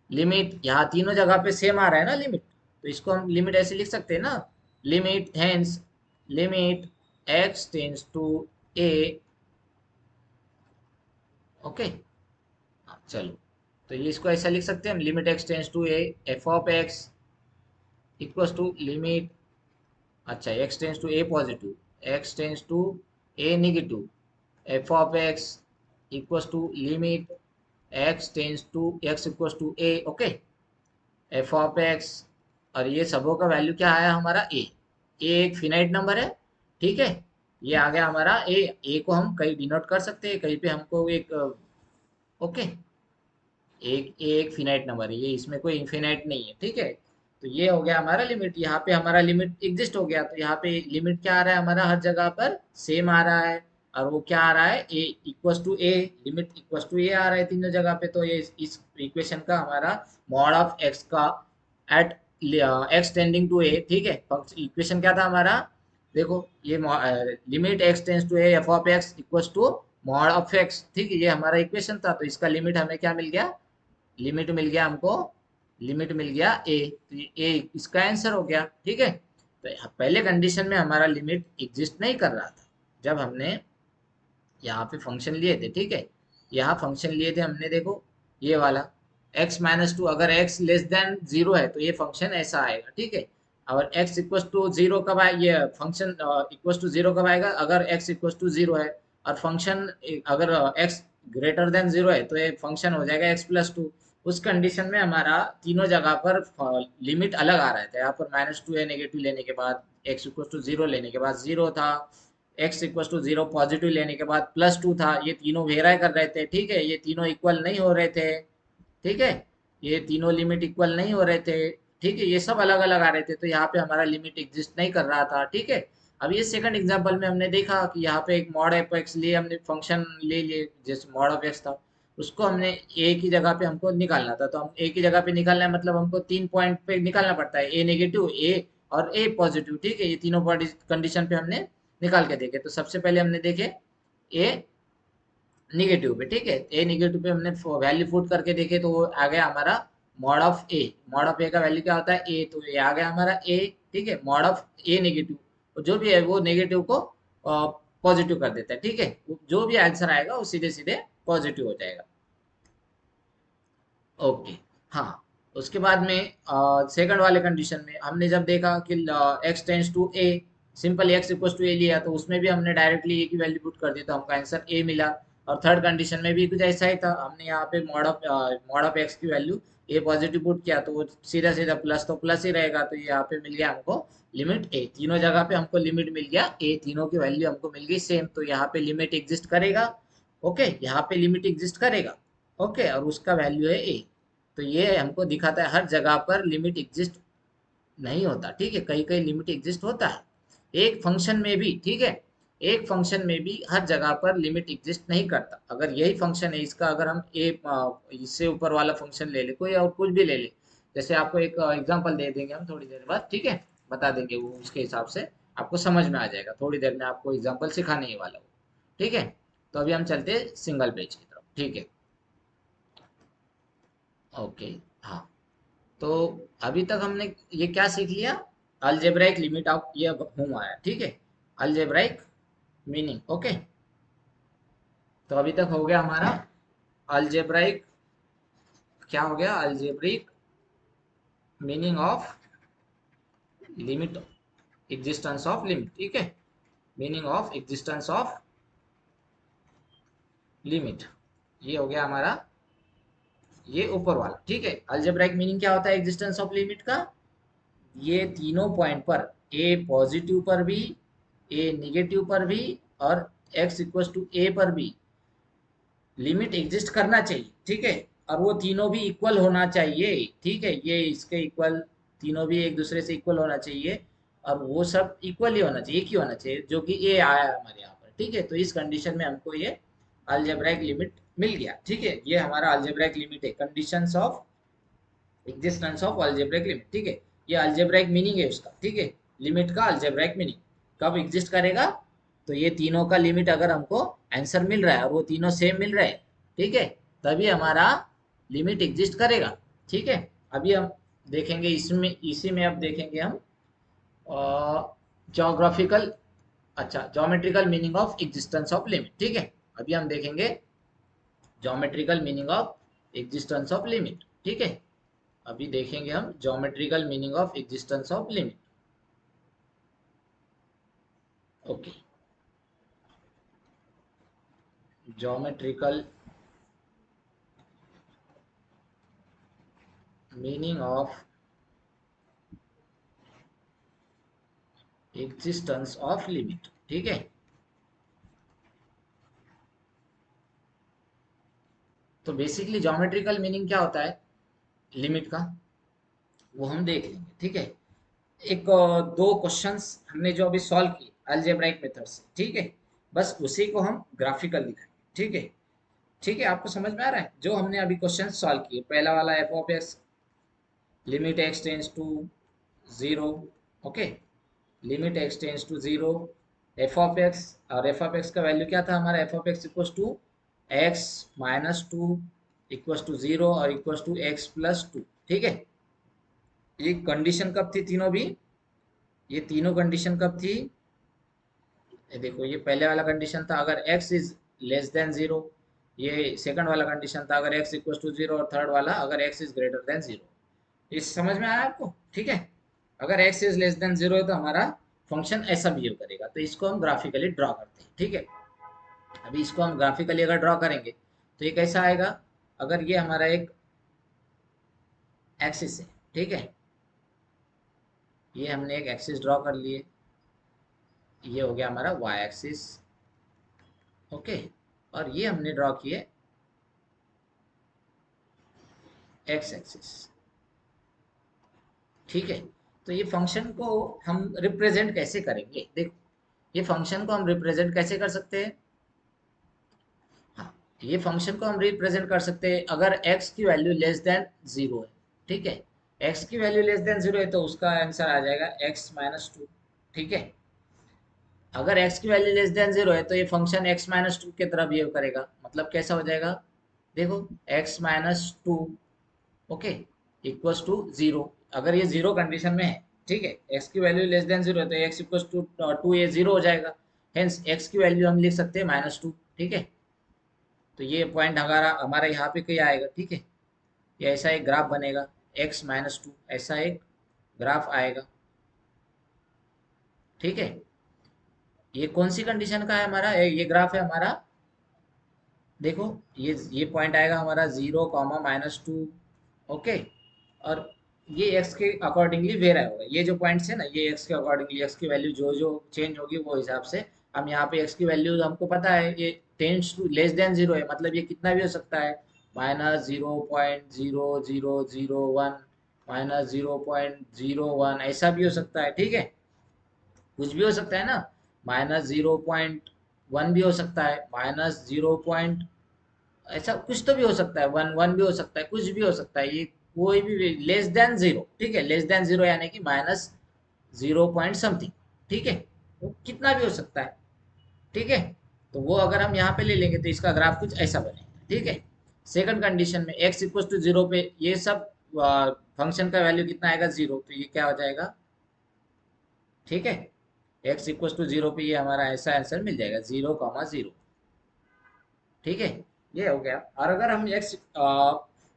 लिमिट, यहाँ तीनों जगह पे सेम आ रहा है ना लिमिट, तो इसको हम लिमिट ऐसे लिख सकते हैं ना, limit hence limit x tends to a. Okay, चलो, तो ये इसको ऐसा लिख सकते हैं हम, limit x tends to a f of x equals to limit, अच्छा x tends to a positive x tends to a negative f of x equals to limit x tends to x equals to a. Okay, f of x, और ये सबों का value क्या आया हमारा ए। ए एक finite number है, ठीक है, ये आ गया हमारा ए। ए को हम कहीं डिनोट कर सकते हैं, कहीं पे हमको एक, ओके, एक फिनाइट नंबर है ये, इसमें कोई इन्फिनाइट नहीं है। ठीक है, तो ये हो गया हमारा लिमिट, यहाँ पे हमारा लिमिट एग्जिस्ट हो गया, तो यहाँ पे लिमिट क्या आ रहा है हमारा, हर जगह पर सेम आ रहा है, और वो क्या आ रहा है, a equals to a, limit equals to a आ रहा है तीनों जगह पे, तो ये इस इक्वेशन का हमारा मॉड ऑफ एक्स का at x tending to a. ठीक है, इक्वेशन क्या था हमारा, देखो ये limit x tends to a f of x equals to mod of x. ठीक है, ये हमारा इक्वेशन था, तो इसका लिमिट हमें क्या मिल गया, लिमिट मिल गया हमको, लिमिट मिल गया ए, तो ए इसका आंसर हो गया। ठीक है, तो पहले कंडीशन में हमारा लिमिट एग्जिस्ट नहीं कर रहा था, जब हमने यहाँ पे फंक्शन लिए थे। ठीक है, यहाँ फंक्शन लिए थे हमने, देखो ये वाला x-2, अगर x लेस देन 0 है तो ये फंक्शन ऐसा आएगा। ठीक है, और x इक्वल टू 0 कब आए, ये फंक्शन इक्वल टू 0 कब आएगा, अगर x इक्वल टू 0 है, और फंक्शन अगर x ग्रेटर देन जीरो है तो ये फंक्शन हो जाएगा x+2। उस कंडीशन में हमारा तीनों जगह पर लिमिट अलग आ रहा था। यहाँ पर -2 है नेगेटिव लेने के बाद, x=0 लेने के बाद 0 था, x=0 पॉजिटिव लेने के बाद +2 था। ये तीनों वेराय कर रहे थे, ठीक है, ये तीनों इक्वल नहीं हो रहे थे, ठीक है, ये तीनों लिमिट इक्वल नहीं हो रहे थे, ठीक है, ये सब अलग अलग आ रहे थे, तो यहाँ पे हमारा लिमिट एग्जिस्ट नहीं कर रहा था, ठीक है। अब ये सेकंड एग्जांपल में हमने देखा कि यहाँ पे एक मॉड एफ एक्स लिए, हमने फंक्शन ले लिए जैसे मॉड ऑफ एक्स था, उसको हमने ए की जगह पे हमको निकालना था, तो हम ए की जगह पे निकालना है मतलब हमको 3 पॉइंट पे निकालना पड़ता है, ए नेगेटिव, ए और ए पॉजिटिव, ठीक है, ये तीनों कंडीशन पे हमने निकाल के देखे। तो सबसे पहले हमने देखे ए निगेटिव पे, ठीक है, ए निगेटिव पे हमने वैल्यू पुट करके देखे तो वो आ गया हमारा mod of a. Mod of a का वैल्यू क्या होता है, ए, तो ये आ गया हमारा ए, ठीक है, मॉड ऑफ ए नेगेटिव, जो भी है वो नेगेटिव को पॉजिटिव कर देता है, ठीक है, जो भी आंसर आएगा वो सीधे सीधे पॉजिटिव हो जाएगा। ओके, हाँ, उसके बाद में सेकंड वाले कंडीशन में हमने जब देखा कि x tends to a, simple x equal to a लिया तो उसमें भी हमने डायरेक्टली ए की वैल्यू पुट कर दी तो हमको आंसर ए मिला। और थर्ड कंडीशन में भी कुछ ऐसा ही था, हमने यहाँ पे मॉड ऑफ एक्स की वैल्यू ए पॉजिटिव पुट किया तो वो सीधा सीधा प्लस तो प्लस ही रहेगा, तो यहाँ पे मिल गया हमको लिमिट ए। तीनों जगह पे हमको लिमिट मिल गया ए, तीनों की वैल्यू हमको मिल गई सेम, तो यहाँ पे लिमिट एग्जिस्ट करेगा। ओके, यहाँ पे लिमिट एग्जिस्ट करेगा, ओके, और उसका वैल्यू है ए। तो ये हमको दिखाता है हर जगह पर लिमिट एग्जिस्ट नहीं होता, ठीक है, कहीं कहीं लिमिट एग्जिस्ट होता है एक फंक्शन में भी, ठीक है, एक फंक्शन में भी हर जगह पर लिमिट एग्जिस्ट नहीं करता। अगर यही फंक्शन है इसका, अगर हम इससे ऊपर वाला फंक्शन ले ले, कोई और कुछ भी ले ले, जैसे आपको एक एग्जांपल दे देंगे हम थोड़ी देर बाद, ठीक है, बता देंगे वो, उसके हिसाब से आपको समझ में आ जाएगा, थोड़ी देर में आपको एग्जाम्पल सिखाने ही वाला हो, ठीक है। तो अभी हम चलते सिंगल पेज की तरफ, ठीक है। ओके, हाँ, तो अभी तक हमने ये क्या सीख लिया, अलजेब्राइक लिमिट ऑफ ये हूँ आया, ठीक है, अलजेब्राइक मीनिंग, ओके। तो अभी तक हो गया हमारा अलजेब्राइक, क्या हो गया, algebraic meaning of limit, existence of limit, ठीक है, meaning of existence of limit, ये हो गया हमारा ये ऊपर वाला, ठीक है। अलजेब्राइक मीनिंग क्या होता है एग्जिस्टेंस ऑफ लिमिट का, ये तीनों पॉइंट पर, ए पॉजिटिव पर भी, ए निगेटिव पर भी, और x इक्वल टू ए पर भी लिमिट एग्जिस्ट करना चाहिए, ठीक है, और वो तीनों भी इक्वल होना चाहिए, ठीक है, ये इसके इक्वल, तीनों भी एक दूसरे से इक्वल होना चाहिए, और वो सब इक्वल ही होना चाहिए, एक ही होना चाहिए, जो कि ए आया है हमारे यहाँ पर, ठीक है। तो इस कंडीशन में हमको ये अलजेब्राइक लिमिट मिल गया, ठीक है, ये हमारा अलजेब्राइक लिमिट है, conditions of existence of algebraic limit, ठीक है, ये अलजेब्रिक मीनिंग है उसका, ठीक है, लिमिट का अलजेब्रिक मीनिंग कब एग्जिस्ट करेगा, तो ये तीनों का लिमिट अगर हमको आंसर मिल रहा है और वो तीनों सेम मिल रहे हैं, ठीक है, तभी हमारा लिमिट एग्जिस्ट करेगा, ठीक है। अभी हम देखेंगे इसमें, इसी में अब देखेंगे हम जोग्राफिकल, अच्छा, geometrical meaning of existence of limit, ठीक है, अभी हम देखेंगे geometrical meaning of existence of limit, ठीक है, अभी देखेंगे हम geometrical meaning of existence of limit. Okay, geometrical meaning of existence of limit, ठीक है। तो बेसिकली ज्योमेट्रिकल मीनिंग क्या होता है लिमिट का, वो हम देख लेंगे, ठीक है। एक दो क्वेश्चंस हमने जो अभी सॉल्व किए अलजेब्राइक मेथड से, ठीक है, बस उसी को हम ग्राफिकल दिखाएंगे, ठीक है, ठीक है, आपको समझ में आ रहा है जो हमने अभी क्वेश्चन सॉल्व किए, पहला वाला f of x limit x tends to zero, okay, limit x tends to zero, f of x, और एफ ऑफ एक्स का वैल्यू क्या था हमारा, f of x equal to x -2 equal to zero और equal to x+2, ठीक है। ये condition कब थी तीनों भी, ये तीनों कंडीशन कब थी, ये देखो, ये पहले वाला कंडीशन था अगर x is less than zero, ये सेकंड वाला कंडीशन था अगर x इक्वल टू जीरो, और थर्ड वाला अगर x is greater than zero. ये समझ में आया आपको, ठीक है। अगर x is less than zero है तो हमारा फंक्शन ऐसा बिहेव करेगा, तो इसको हम ग्राफिकली ड्रॉ करते हैं, ठीक है। अभी इसको हम ग्राफिकली अगर ड्रॉ करेंगे तो ये कैसा आएगा, अगर ये हमारा एक एक्सिस है, ठीक है, ये हमने एक एक्सिस ड्रॉ कर लिए, ये हो गया हमारा वाई एक्सिस, ओके, और ये हमने ड्रॉ किए एक्स एक्सिस, ठीक है। तो ये फंक्शन को हम रिप्रेजेंट कैसे करेंगे, देखो ये फंक्शन को हम रिप्रेजेंट कैसे कर सकते हैं, हाँ, ये फंक्शन को हम रिप्रेजेंट कर सकते हैं अगर x की वैल्यू लेस देन जीरो है, ठीक है, x की वैल्यू लेस देन जीरो है तो उसका आंसर आ जाएगा x माइनस टू, ठीक है। अगर x की वैल्यू लेस देन जीरो है तो ये फंक्शन x माइनस टू की तरह बिहेव करेगा, मतलब कैसा हो जाएगा, देखो x minus two, okay, equals to zero, अगर ये जीरो कंडीशन में है, ठीक है, x की वैल्यू लेस देन जीरो है तो x इक्वल्स टू टू, ये जीरो हो जाएगा, हेंस x की वैल्यू हम लिख सकते हैं माइनस टू, ठीक है। तो ये पॉइंट हमारा हमारा यहाँ पे कहीं आएगा, ठीक है, ये ऐसा एक ग्राफ बनेगा x माइनस टू, ऐसा एक ग्राफ आएगा, ठीक है। ये कौन सी कंडीशन का है हमारा, ये ग्राफ है हमारा, देखो ये पॉइंट आएगा हमारा zero comma minus two, okay, और ये x के अकॉर्डिंगली वेरी होगा, ये जो पॉइंट्स है ना ये x के अकॉर्डिंगली, x की वैल्यू जो जो चेंज होगी वो हिसाब से हम यहाँ पे x की वैल्यू हमको पता है ये tends to less than zero है, मतलब ये कितना भी हो सकता है, minus zero point zero zero zero one, minus zero point zero one, ऐसा भी हो सकता है, ठीक है, कुछ भी हो सकता है ना, माइनस जीरो पॉइंट वन भी हो सकता है, माइनस जीरो पॉइंट, ऐसा कुछ तो भी हो सकता है, वन वन भी हो सकता है, कुछ भी हो सकता है, ये कोई भी लेस देन जीरो, ठीक है, लेस देन जीरो यानी कि माइनस जीरो पॉइंट समथिंग, ठीक है, वो कितना भी हो सकता है, ठीक है। तो वो अगर हम यहाँ पे ले लेंगे तो इसका ग्राफ कुछ ऐसा बनेगा, ठीक है। सेकंड कंडीशन में x इक्वल टू जीरो पे ये सब फंक्शन का वैल्यू कितना आएगा, जीरो, तो ये क्या हो जाएगा, ठीक है, x इक्वल टू जीरो पे ये हमारा ऐसा आंसर मिल जाएगा, जीरो कॉमा जीरो, ठीक है, ये हो गया। और अगर हम एक्स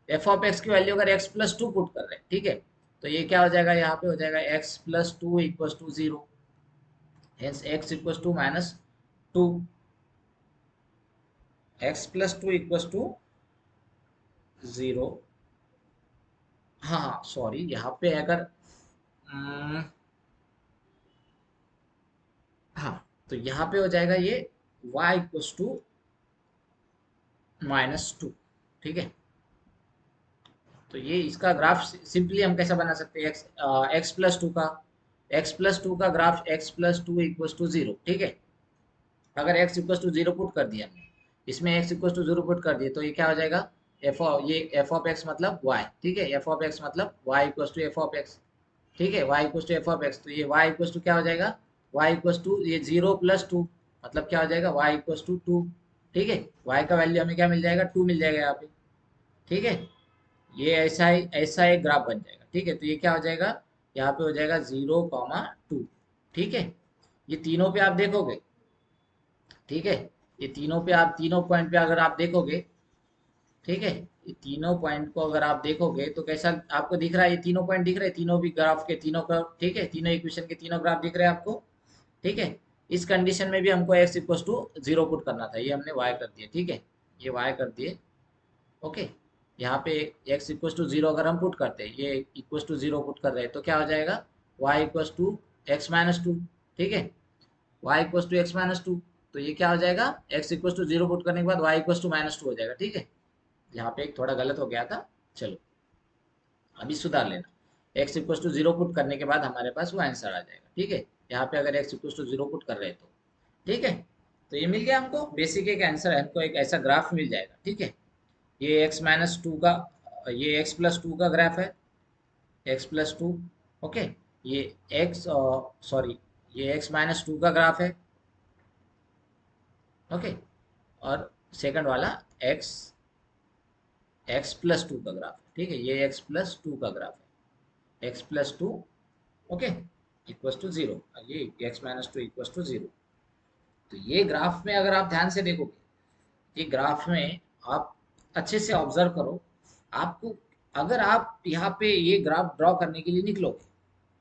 एफ ऑफ एक्स की वैल्यू अगर एक्स प्लस टू पुट कर रहे हैं, ठीक है, तो ये क्या हो जाएगा, यहाँ पे हो जाएगा x plus two equal to zero, hence x equal to minus two, x plus two equal to zero, हाँ हाँ सॉरी, यहाँ पे अगर हाँ, तो यहाँ पे हो जाएगा ये y equal to minus two, ठीक है। तो ये इसका ग्राफ सिंपली हम कैसा बना सकते हैं, एक्स प्लस टू का, एक्स प्लस टू का graph x plus two equal to zero, ठीक है। अगर x equal to zero put कर दिया हमने, इसमें x equal to zero put कर दिए तो ये क्या हो जाएगा, ये एफ ऑफ एक्स मतलब वाई, ठीक है, एफ ऑफ एक्स मतलब y equal to f of x, ठीक है, y equal to f of x, तो ये वाई इक्वल टू क्या हो जाएगा, वाई इक्वल टू ये जीरो प्लस टू, मतलब क्या हो जाएगा, वाई इक्वल टू टू, ठीक है, वाई का वैल्यू हमें क्या मिल जाएगा, टू मिल जाएगा यहाँ पे, ठीक है। ये ऐसा एक ग्राफ बन जाएगा, ठीक है, तो ये क्या हो जाएगा, यहाँ पे हो जाएगा जीरो कॉमा टू, ठीक है। ये तीनों पे आप देखोगे, ठीक है, ये तीनों पे आप तीनों पॉइंट पे अगर आप देखोगे, ठीक है, ये तीनों पॉइंट को अगर आप देखोगे तो कैसा आपको दिख रहा है, ये तीनों पॉइंट दिख रहे हैं, तीनों भी ग्राफ के तीनों का, ठीक है, तीनों इक्वेशन के तीनों ग्राफ दिख रहे हैं आपको, ठीक है। इस कंडीशन में भी हमको x equal to zero put करना था, ये हमने वाई कर दिया, ठीक है, ये वाई कर दिए, ओके। यहाँ पे x इक्वल टू जीरो अगर हम पुट करते हैं, ये इक्वल टू जीरो पुट कर रहे हैं तो क्या हो जाएगा, y equal to x minus two, ठीक है, y equal to x minus two, तो ये क्या हो जाएगा, x equal to zero put करने के बाद y equal to minus two हो जाएगा, ठीक है। यहाँ पे एक थोड़ा गलत हो गया था, चलो अभी सुधार लेना, x equal to zero put करने के बाद हमारे पास वो आंसर आ जाएगा, ठीक है। यहाँ पे अगर x equal to zero put कर रहे हैं तो, ठीक है, तो ये मिल गया हमको बेसिक एक आंसर, हमको एक ऐसा ग्राफ मिल जाएगा, ठीक है। ये x माइनस टू का, ये x प्लस टू का ग्राफ है, x प्लस टू, ओके, ये x, सॉरी, ये x माइनस टू का ग्राफ है, ओके, और सेकंड वाला x x प्लस टू का ग्राफ है, ठीक है, ये x प्लस टू का ग्राफ है, x plus two, okay, equal to zero, ये x minus two equal to zero. तो ये ग्राफ में अगर आप ध्यान से देखोगे, ये ग्राफ में आप अच्छे से ऑब्जर्व करो, आपको अगर आप यहाँ पे ये ग्राफ ड्रॉ करने के लिए निकलोगे,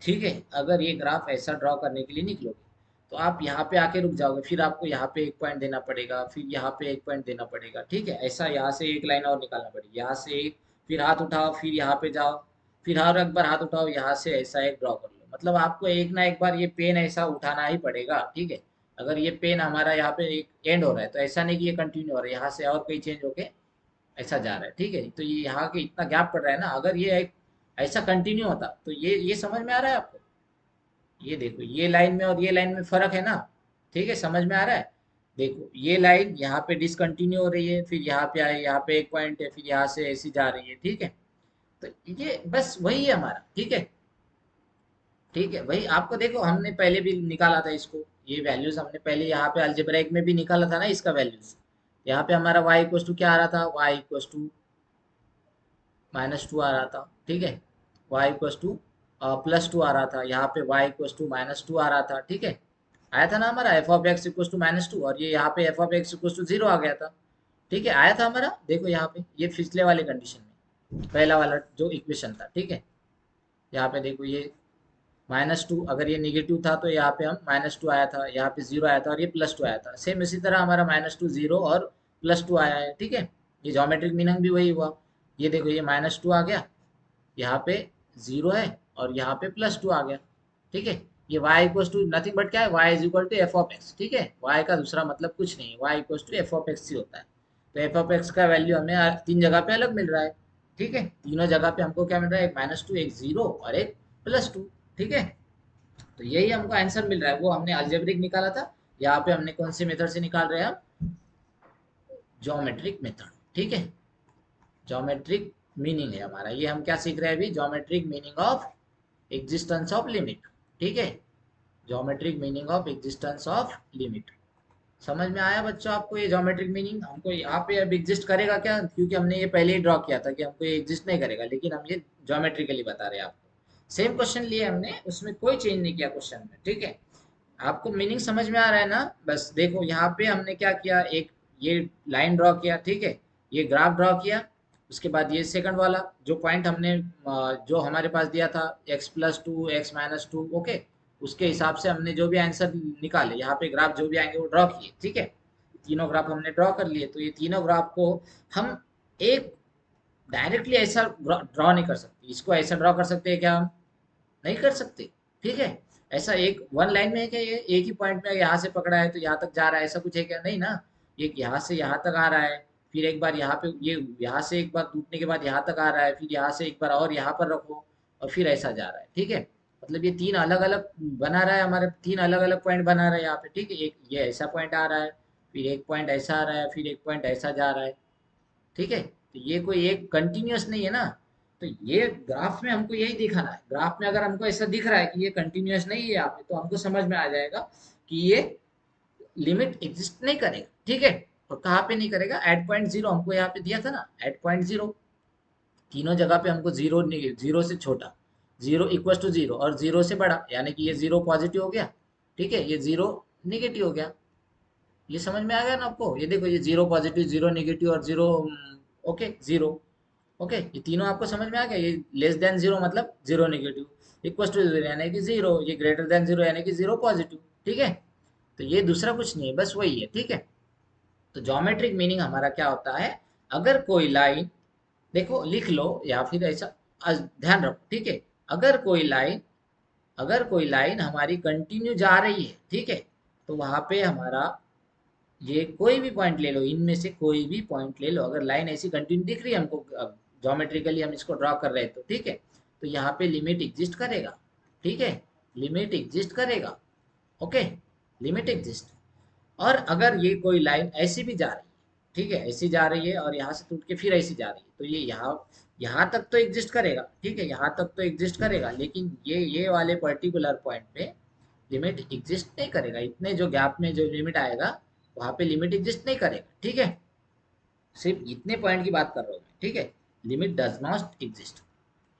ठीक है, अगर ये ग्राफ ऐसा ड्रॉ करने के लिए निकलोगे तो आप यहाँ पे आके रुक जाओगे, फिर आपको यहाँ पे एक पॉइंट देना पड़ेगा, फिर यहाँ पे एक पॉइंट देना पड़ेगा, ठीक है। ऐसा यहाँ से एक लाइन और निकालना पड़ेगी, यहाँ से एक, फिर हाथ उठाओ, फिर यहाँ पे जाओ, फिर हर एक बार हाथ उठाओ, यहाँ से ऐसा एक ड्रॉ कर लो। मतलब आपको एक ना एक बार ये पेन ऐसा उठाना ही पड़ेगा, ठीक है। अगर ये पेन हमारा यहाँ पे एक एंड हो रहा है, तो ऐसा नहीं कि ये कंटिन्यू हो रहा है, यहाँ से और कहीं चेंज होके ऐसा जा रहा है, ठीक है। तो ये यहाँ के इतना गैप पड़ रहा है ना, अगर ये एक ऐसा कंटिन्यू होता तो ये समझ में आ रहा है आपको? ये देखो, ये लाइन में और ये लाइन में फर्क है ना, ठीक है, समझ में आ रहा है? देखो ये लाइन यहाँ पे डिसकंटिन्यू हो रही है, फिर यहाँ पे आए, यहाँ पे एक पॉइंट है, फिर यहाँ से ऐसी जा रही है, ठीक है। तो ये बस वही है हमारा, ठीक है। ठीक है भाई, आपको देखो हमने पहले भी निकाला था इसको, ये वैल्यूज हमने पहले यहाँ पे अलजेब्राइक में भी निकाला था ना इसका वैल्यूज। यहाँ पे हमारा y इक्वस टू क्या आ रहा था, y इक्वस टू -2 आ रहा था, ठीक है। y इक्वस टू +2 आ रहा था, यहाँ पे y इक्वस टू -2 आ रहा था, ठीक है। आया था ना हमारा f of x equals to -2, और ये यहाँ पे f of x equals to 0 आ गया था, ठीक है। आया था हमारा, देखो यहाँ पे ये पिछले वाले कंडीशन में पहला वाला जो इक्वेशन था, ठीक है। यहाँ पे देखो ये -2, अगर ये निगेटिव था तो यहाँ पे हम -2 आया था, यहाँ पे 0 आया था, और ये +2 आया था। सेम इसी तरह हमारा -2 0 और +2 आया है, ठीक है। ये ज्योमेट्रिक मीनिंग भी वही हुआ। ये देखो ये -2 आ गया, यहाँ पे 0 है, और यहाँ पे +2 आ गया, ठीक है। ये y equal to nothing but क्या है, y is equal to f of x, ठीक है। y का दूसरा मतलब कुछ नहीं है, y equal to f of x ही होता है। तो एफ ऑफ एक्स का वैल्यू हमें तीन जगह पे अलग मिल रहा है, ठीक है। तीनों जगह पे हमको क्या मिल रहा है, एक -2, एक 0 और एक +2, ठीक है। तो यही हमको आंसर मिल रहा है, वो हमने अलजेब्रिक निकाला था। यहाँ पे हमने कौन से मेथड से निकाल रहे हैं हम, ज्योमेट्रिक मेथड, ठीक है। ज्योमेट्रिक मीनिंग है हमारा, ये हम क्या सीख रहे हैं अभी, geometric meaning of existence of limit, ठीक है। Geometric meaning of existence of limit. समझ में आया बच्चों आपको ये ज्योमेट्रिक मीनिंग? हमको यहाँ पे अब एग्जिस्ट करेगा क्या, क्योंकि हमने ये पहले ही ड्रॉ किया था कि हमको ये एग्जिस्ट नहीं करेगा, लेकिन हम ये ज्योमेट्रिकली बता रहे हैं आपको। सेम क्वेश्चन लिए हमने, उसमें कोई चेंज नहीं किया क्वेश्चन में, ठीक है। आपको मीनिंग समझ में आ रहा है ना? बस देखो यहाँ पे हमने क्या किया, एक ये लाइन ड्रॉ किया, ठीक है, ये ग्राफ ड्रॉ किया। उसके बाद ये सेकंड वाला जो पॉइंट हमने जो हमारे पास दिया था x+2 x-2, ओके, उसके हिसाब से हमने जो भी आंसर निकाले, यहाँ पे ग्राफ जो भी आएंगे वो ड्रॉ किए, ठीक है। तीनों ग्राफ हमने ड्रॉ कर लिए। तो ये तीनों ग्राफ को हम एक डायरेक्टली ऐसा ड्रॉ नहीं कर सकते, इसको ऐसा ड्रॉ कर सकते हैं क्या हम? नहीं कर सकते, ठीक है। ऐसा एक वन लाइन में है क्या, ये एक ही पॉइंट में यहाँ से पकड़ा है तो यहाँ तक जा रहा है, ऐसा कुछ है क्या? नहीं ना। एक यहाँ से यहाँ तक आ रहा है, फिर एक बार यहाँ पे ये यहाँ से एक बार टूटने के बाद यहाँ तक आ रहा है, फिर यहाँ से एक बार और यहाँ पर रखो, और फिर ऐसा जा रहा है, ठीक है। मतलब ये तीन अलग अलग बना रहा है, हमारे तीन अलग अलग पॉइंट बना रहा है यहाँ पे, ठीक है। एक ये ऐसा पॉइंट आ रहा है, फिर एक पॉइंट ऐसा आ रहा है, फिर एक पॉइंट ऐसा जा रहा है, ठीक है। तो ये कोई एक कंटिन्यूअस नहीं है ना। तो ये ग्राफ में हमको यही दिखाना है, ग्राफ में अगर हमको ऐसा दिख रहा है कि ये कंटिन्यूअस नहीं है यहाँ पे, तो हमको समझ में आ जाएगा कि ये लिमिट एग्जिस्ट नहीं करेगा, ठीक है। और कहाँ पे नहीं करेगा, एट पॉइंट जीरो हमको यहाँ पे दिया था ना, एट पॉइंट जीरो। तीनों जगह पे हमको जीरो, जीरो से छोटा, जीरो इक्वल टू जीरो, और जीरो से बड़ा, यानी कि ये जीरो पॉजिटिव हो गया, ठीक है, ये जीरो निगेटिव हो गया। ये समझ में आ गया ना आपको? ये देखो, ये जीरो पॉजिटिव, जीरो निगेटिव, और जीरो, ओके, जीरो, ओके, ये तीनों आपको समझ में आ गया। ये लेस देन जीरो मतलब zero negative, equal to zero यानी कि जीरो, ये ग्रेटर देन जीरो यानी कि जीरो पॉजिटिव, ठीक है। तो ये दूसरा कुछ नहीं है, बस वही है, ठीक है। तो ज्योमेट्रिक मीनिंग हमारा क्या होता है, अगर कोई लाइन, देखो लिख लो या फिर ऐसा ध्यान रखो, ठीक है। अगर कोई लाइन, अगर कोई लाइन हमारी कंटिन्यू जा रही है, ठीक है, तो वहां पे हमारा ये कोई भी पॉइंट ले लो, इनमें से कोई भी पॉइंट ले लो, अगर लाइन ऐसी कंटिन्यू दिख रही है हमको, ज्योमेट्रिकली हम इसको ड्रॉ कर रहे हैं तो ठीक है, तो यहाँ पे लिमिट एग्जिस्ट करेगा, ठीक है, लिमिट एग्जिस्ट करेगा, ओके, लिमिट एग्जिस्ट। और अगर ये कोई लाइन ऐसी भी जा रही है, ठीक है, ऐसी जा रही है और यहाँ से टूट के फिर ऐसी जा रही है, तो ये यहाँ यहाँ तक तो एग्जिस्ट करेगा, ठीक है, यहाँ तक तो एग्जिस्ट करेगा, लेकिन ये वाले पर्टिकुलर पॉइंट पे लिमिट एग्जिस्ट नहीं करेगा। इतने जो गैप में जो लिमिट आएगा, वहां पे लिमिट एग्जिस्ट नहीं करेगा, ठीक है। सिर्फ इतने पॉइंट की बात कर रहा हूँ मैं, ठीक है। Limit does not exist.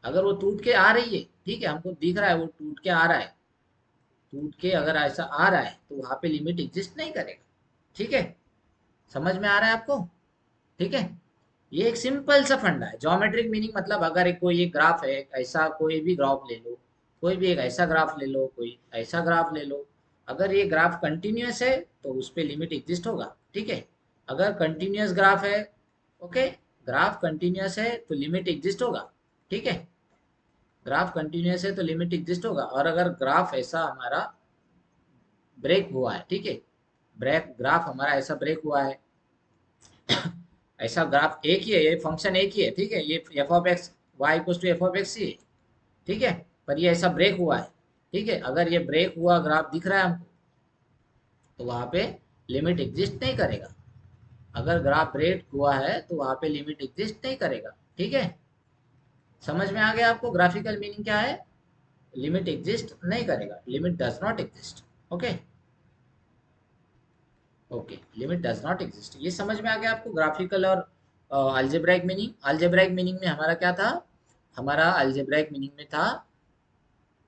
अगर वो टूट के आ रही है, ठीक है, हमको दिख रहा है वो टूट के आ रहा है, टूट के अगर ऐसा आ रहा है तो वहां पे लिमिट एग्जिस्ट नहीं करेगा, ठीक है। समझ में आ रहा है आपको? ठीक है। ये एक सिंपल सा फंडा है ज्योमेट्रिक मीनिंग। मतलब अगर एक कोई एक ग्राफ है, ऐसा कोई भी ग्राफ ले लो, कोई भी एक ऐसा ग्राफ ले लो, कोई ऐसा ग्राफ ले लो, अगर ये ग्राफ कंटिन्यूअस है तो उस पर लिमिट एग्जिस्ट होगा, ठीक है। अगर कंटिन्यूअस ग्राफ है, ओके, ग्राफ कंटिन्यूअस है तो लिमिट एग्जिस्ट होगा, ठीक है। ग्राफ कंटिन्यूअस है तो लिमिट एग्जिस्ट होगा। और अगर ग्राफ ऐसा हमारा ब्रेक हुआ है, ठीक है, ब्रेक ग्राफ हमारा ऐसा ब्रेक हुआ है, ऐसा ग्राफ एक ही है, ये फंक्शन एक ही है, ठीक है, ये f of x y equal to f of x ही है, ठीक है। पर ये ऐसा ब्रेक हुआ है, ठीक है। अगर ये ब्रेक हुआ ग्राफ दिख रहा है हमको तो वहां पे लिमिट एग्जिस्ट नहीं करेगा। अगर ग्राफ ब्रेक हुआ है तो वहां पे लिमिट एग्जिस्ट नहीं करेगा, ठीक है। समझ में आ गया आपको ग्राफिकल मीनिंग क्या है? लिमिट एग्जिस्ट नहीं करेगा, limit does not exist, okay. Okay, limit does not exist, ये समझ में आ गया आपको ग्राफिकल और अलजेब्राइक मीनिंग। अलजेब्राइक मीनिंग में हमारा क्या था? हमारा अलजेब्राइक मीनिंग में था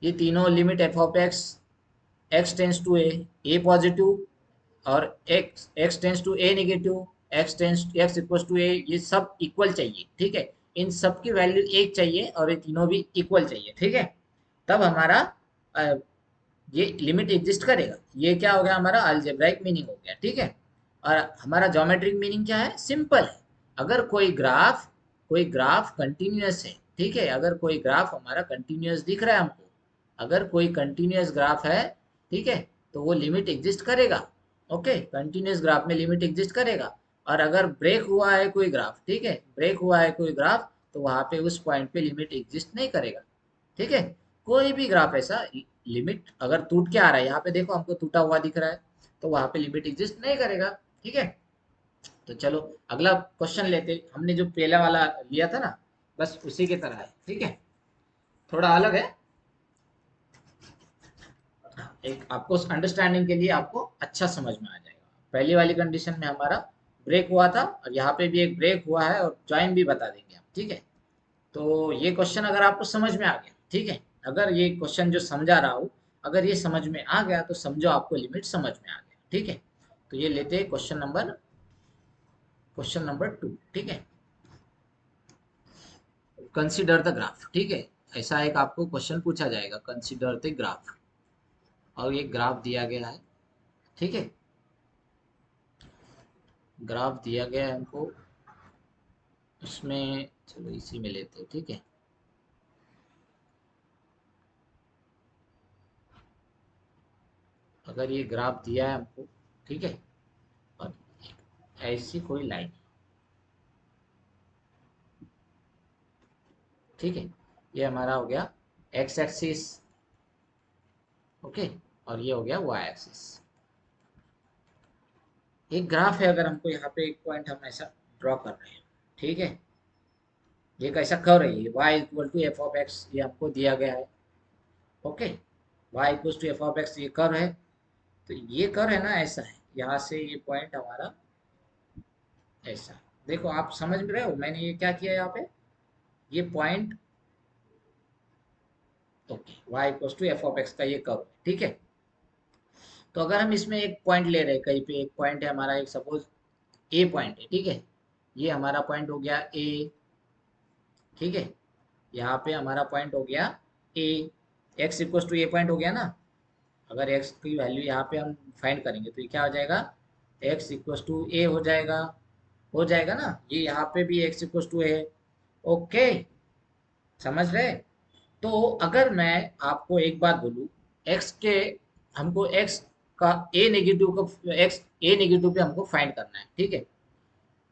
ये तीनों limit f of x, x tends to a positive और x tends to a negative, x equal to a, ये सब इक्वल चाहिए, ठीक है। इन सब की वैल्यू एक चाहिए और ये तीनों भी इक्वल चाहिए, ठीक है। तब हमारा अ, ये लिमिट एग्जिस्ट करेगा। ये क्या हो गया? हमारा अलजेब्राइक मीनिंग हो गया, ठीक है। और हमारा ज्योमेट्रिक मीनिंग क्या है? सिंपल है। अगर कोई ग्राफ कंटिन्यूअस है, ठीक है, अगर कोई ग्राफ हमारा कंटिन्यूअस दिख रहा है हमको, अगर कोई कंटिन्यूअस ग्राफ है, ठीक है, तो वो लिमिट एग्जिस्ट करेगा, ओके। कंटिन्यूअस ग्राफ में लिमिट एग्जिस्ट करेगा। और अगर ब्रेक हुआ है कोई ग्राफ, ठीक है, ब्रेक हुआ है कोई ग्राफ, तो वहां पे उस पॉइंट पे लिमिट एग्जिस्ट नहीं करेगा, ठीक है। कोई भी ग्राफ ऐसा लिमिट अगर टूट के आ रहा है, यहाँ पे देखो हमको टूटा हुआ दिख रहा है, तो वहां पे लिमिट एग्जिस्ट नहीं करेगा, ठीक है। तो चलो अगला क्वेश्चन लेते, हमने जो पहला वाला लिया था ना, बस उसी की तरह है, ठीक है, थोड़ा अलग है। एक आपको अंडरस्टैंडिंग के लिए आपको अच्छा समझ में आ जाएगा। पहली वाली कंडीशन में हमारा ब्रेक हुआ था और यहाँ पे भी एक ब्रेक हुआ है और ज्वाइन भी बता देंगे हम, ठीक है। तो ये क्वेश्चन अगर आपको समझ में आ गया, ठीक है, अगर ये क्वेश्चन जो समझा रहा हूँ, अगर ये समझ में आ गया तो समझो आपको लिमिट समझ में आ गया, ठीक है। तो ये लेते हैं क्वेश्चन नंबर 2, ठीक है। कंसिडर द ग्राफ, ठीक है, ऐसा एक आपको क्वेश्चन पूछा जाएगा, कंसिडर द ग्राफ, और ये ग्राफ दिया गया है, ठीक है। ग्राफ दिया गया है हमको, उसमें चलो इसी में लेते हैं, ठीक है। अगर ये ग्राफ दिया है हमको, ठीक है, और ऐसी कोई लाइन, ठीक है, ये हमारा हो गया एक्स एक्सिस, ओके, और ये हो गया वाई एक्सिस। एक ग्राफ है, अगर हमको यहाँ पे एक पॉइंट हम ऐसा ड्रॉ कर रहे हैं, ठीक है, ये कैसा कर्व है, ये y equal to f of x, ये हमको दिया गया है, okay. y equal to f of x ये कर्व है। तो ये कर्व है ना, ऐसा है, यहाँ से ये पॉइंट हमारा ऐसा, देखो आप समझ में रहे हो मैंने ये क्या किया यहाँ पे, ये point, okay, y equal to f of x का ये कर्व है, ठीक है। तो अगर हम इसमें एक पॉइंट ले रहे हैं, कहीं पे एक पॉइंट है हमारा, एक सपोज ए पॉइंट है, ठीक है, ये हमारा पॉइंट हो गया ए, ठीक है, यहाँ पे हमारा पॉइंट हो गया a, x equal to a point हो गया ना। अगर एक्स की वैल्यू यहाँ पे हम फाइंड करेंगे तो ये क्या हो जाएगा, एक्स इक्वल टू ए हो जाएगा ना, ये यहाँ पे भी x equal to a, okay, समझ रहे। तो अगर मैं आपको एक बात बोलूँ, एक्स के, हमको एक्स का ए नेगेटिव को, एक्स ए नेगेटिव पे हमको फाइंड करना है, ठीक है।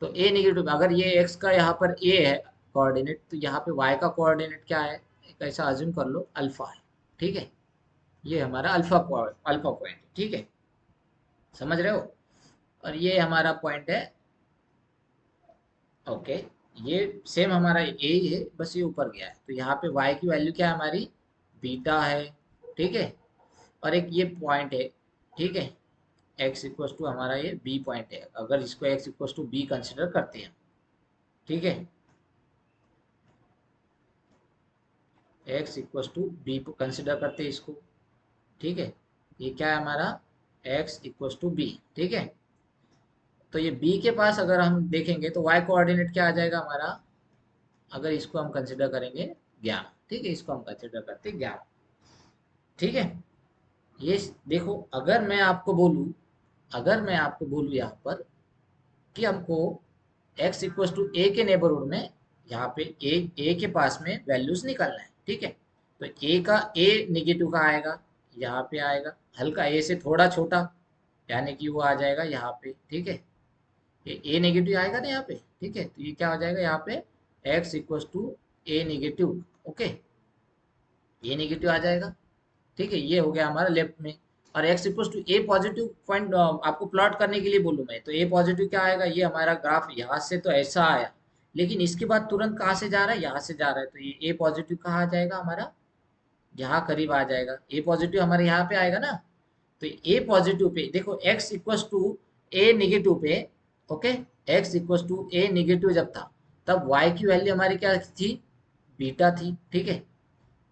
तो ए नेगेटिव, अगर ये एक्स का यहाँ पर ए है कोऑर्डिनेट, तो यहाँ पे वाई का कोऑर्डिनेट क्या है, एक ऐसा अज्यूम कर लो अल्फा है, ठीक है, ये हमारा अल्फा पॉइंट है, ठीक है, समझ रहे हो। और ये हमारा पॉइंट है, ओके, ये सेम हमारा ए ही है, बस ये ऊपर गया है, तो यहाँ पे y की वैल्यू क्या है हमारी, बीटा है, ठीक है। और एक ये पॉइंट है, ठीक है, x इक्वल टू हमारा ये b पॉइंट है, अगर इसको x equal to b consider करते हैं, ठीक है, x equal to b consider करते हैं इसको, ठीक है, ये क्या है हमारा x इक्वल टू b, ठीक है। तो ये b के पास अगर हम देखेंगे तो y कोऑर्डिनेट क्या आ जाएगा हमारा, अगर इसको हम कंसिडर करेंगे 11, ठीक है, इसको हम कंसिडर करते हैं 11, ठीक है। ये देखो, अगर मैं आपको बोलूँ यहाँ पर कि हमको x इक्वल टू ए के नेबरहुड में, यहाँ पे ए के पास में वैल्यूज निकालना है, ठीक है। तो ए निगेटिव का आएगा, यहाँ पे आएगा हल्का ए से थोड़ा छोटा, यानी कि वो आ जाएगा यहाँ पे, ठीक है। ये ए नेगेटिव आएगा ना यहाँ पे, ठीक है। तो ये क्या हो जाएगा यहाँ पे, x equal to a negative, okay, a negative आ जाएगा, ठीक है। ये हो गया हमारा लेफ्ट में। और x equal to a positive point आपको प्लॉट करने के लिए बोलूँ मैं, तो ए पॉजिटिव क्या आएगा, ये हमारा ग्राफ यहाँ से तो ऐसा आया, लेकिन इसके बाद तुरंत कहाँ से जा रहा है, यहाँ से जा रहा है, तो ये ए पॉजिटिव कहाँ आ जाएगा हमारा, यहाँ करीब आ जाएगा। ए पॉजिटिव हमारे यहाँ पे आएगा ना, तो ए पॉजिटिव पे देखो x equal to a negative पे, okay, x equal to a negative जब था, तब y की वैल्यू हमारी क्या थी, बीटा थी, ठीक है।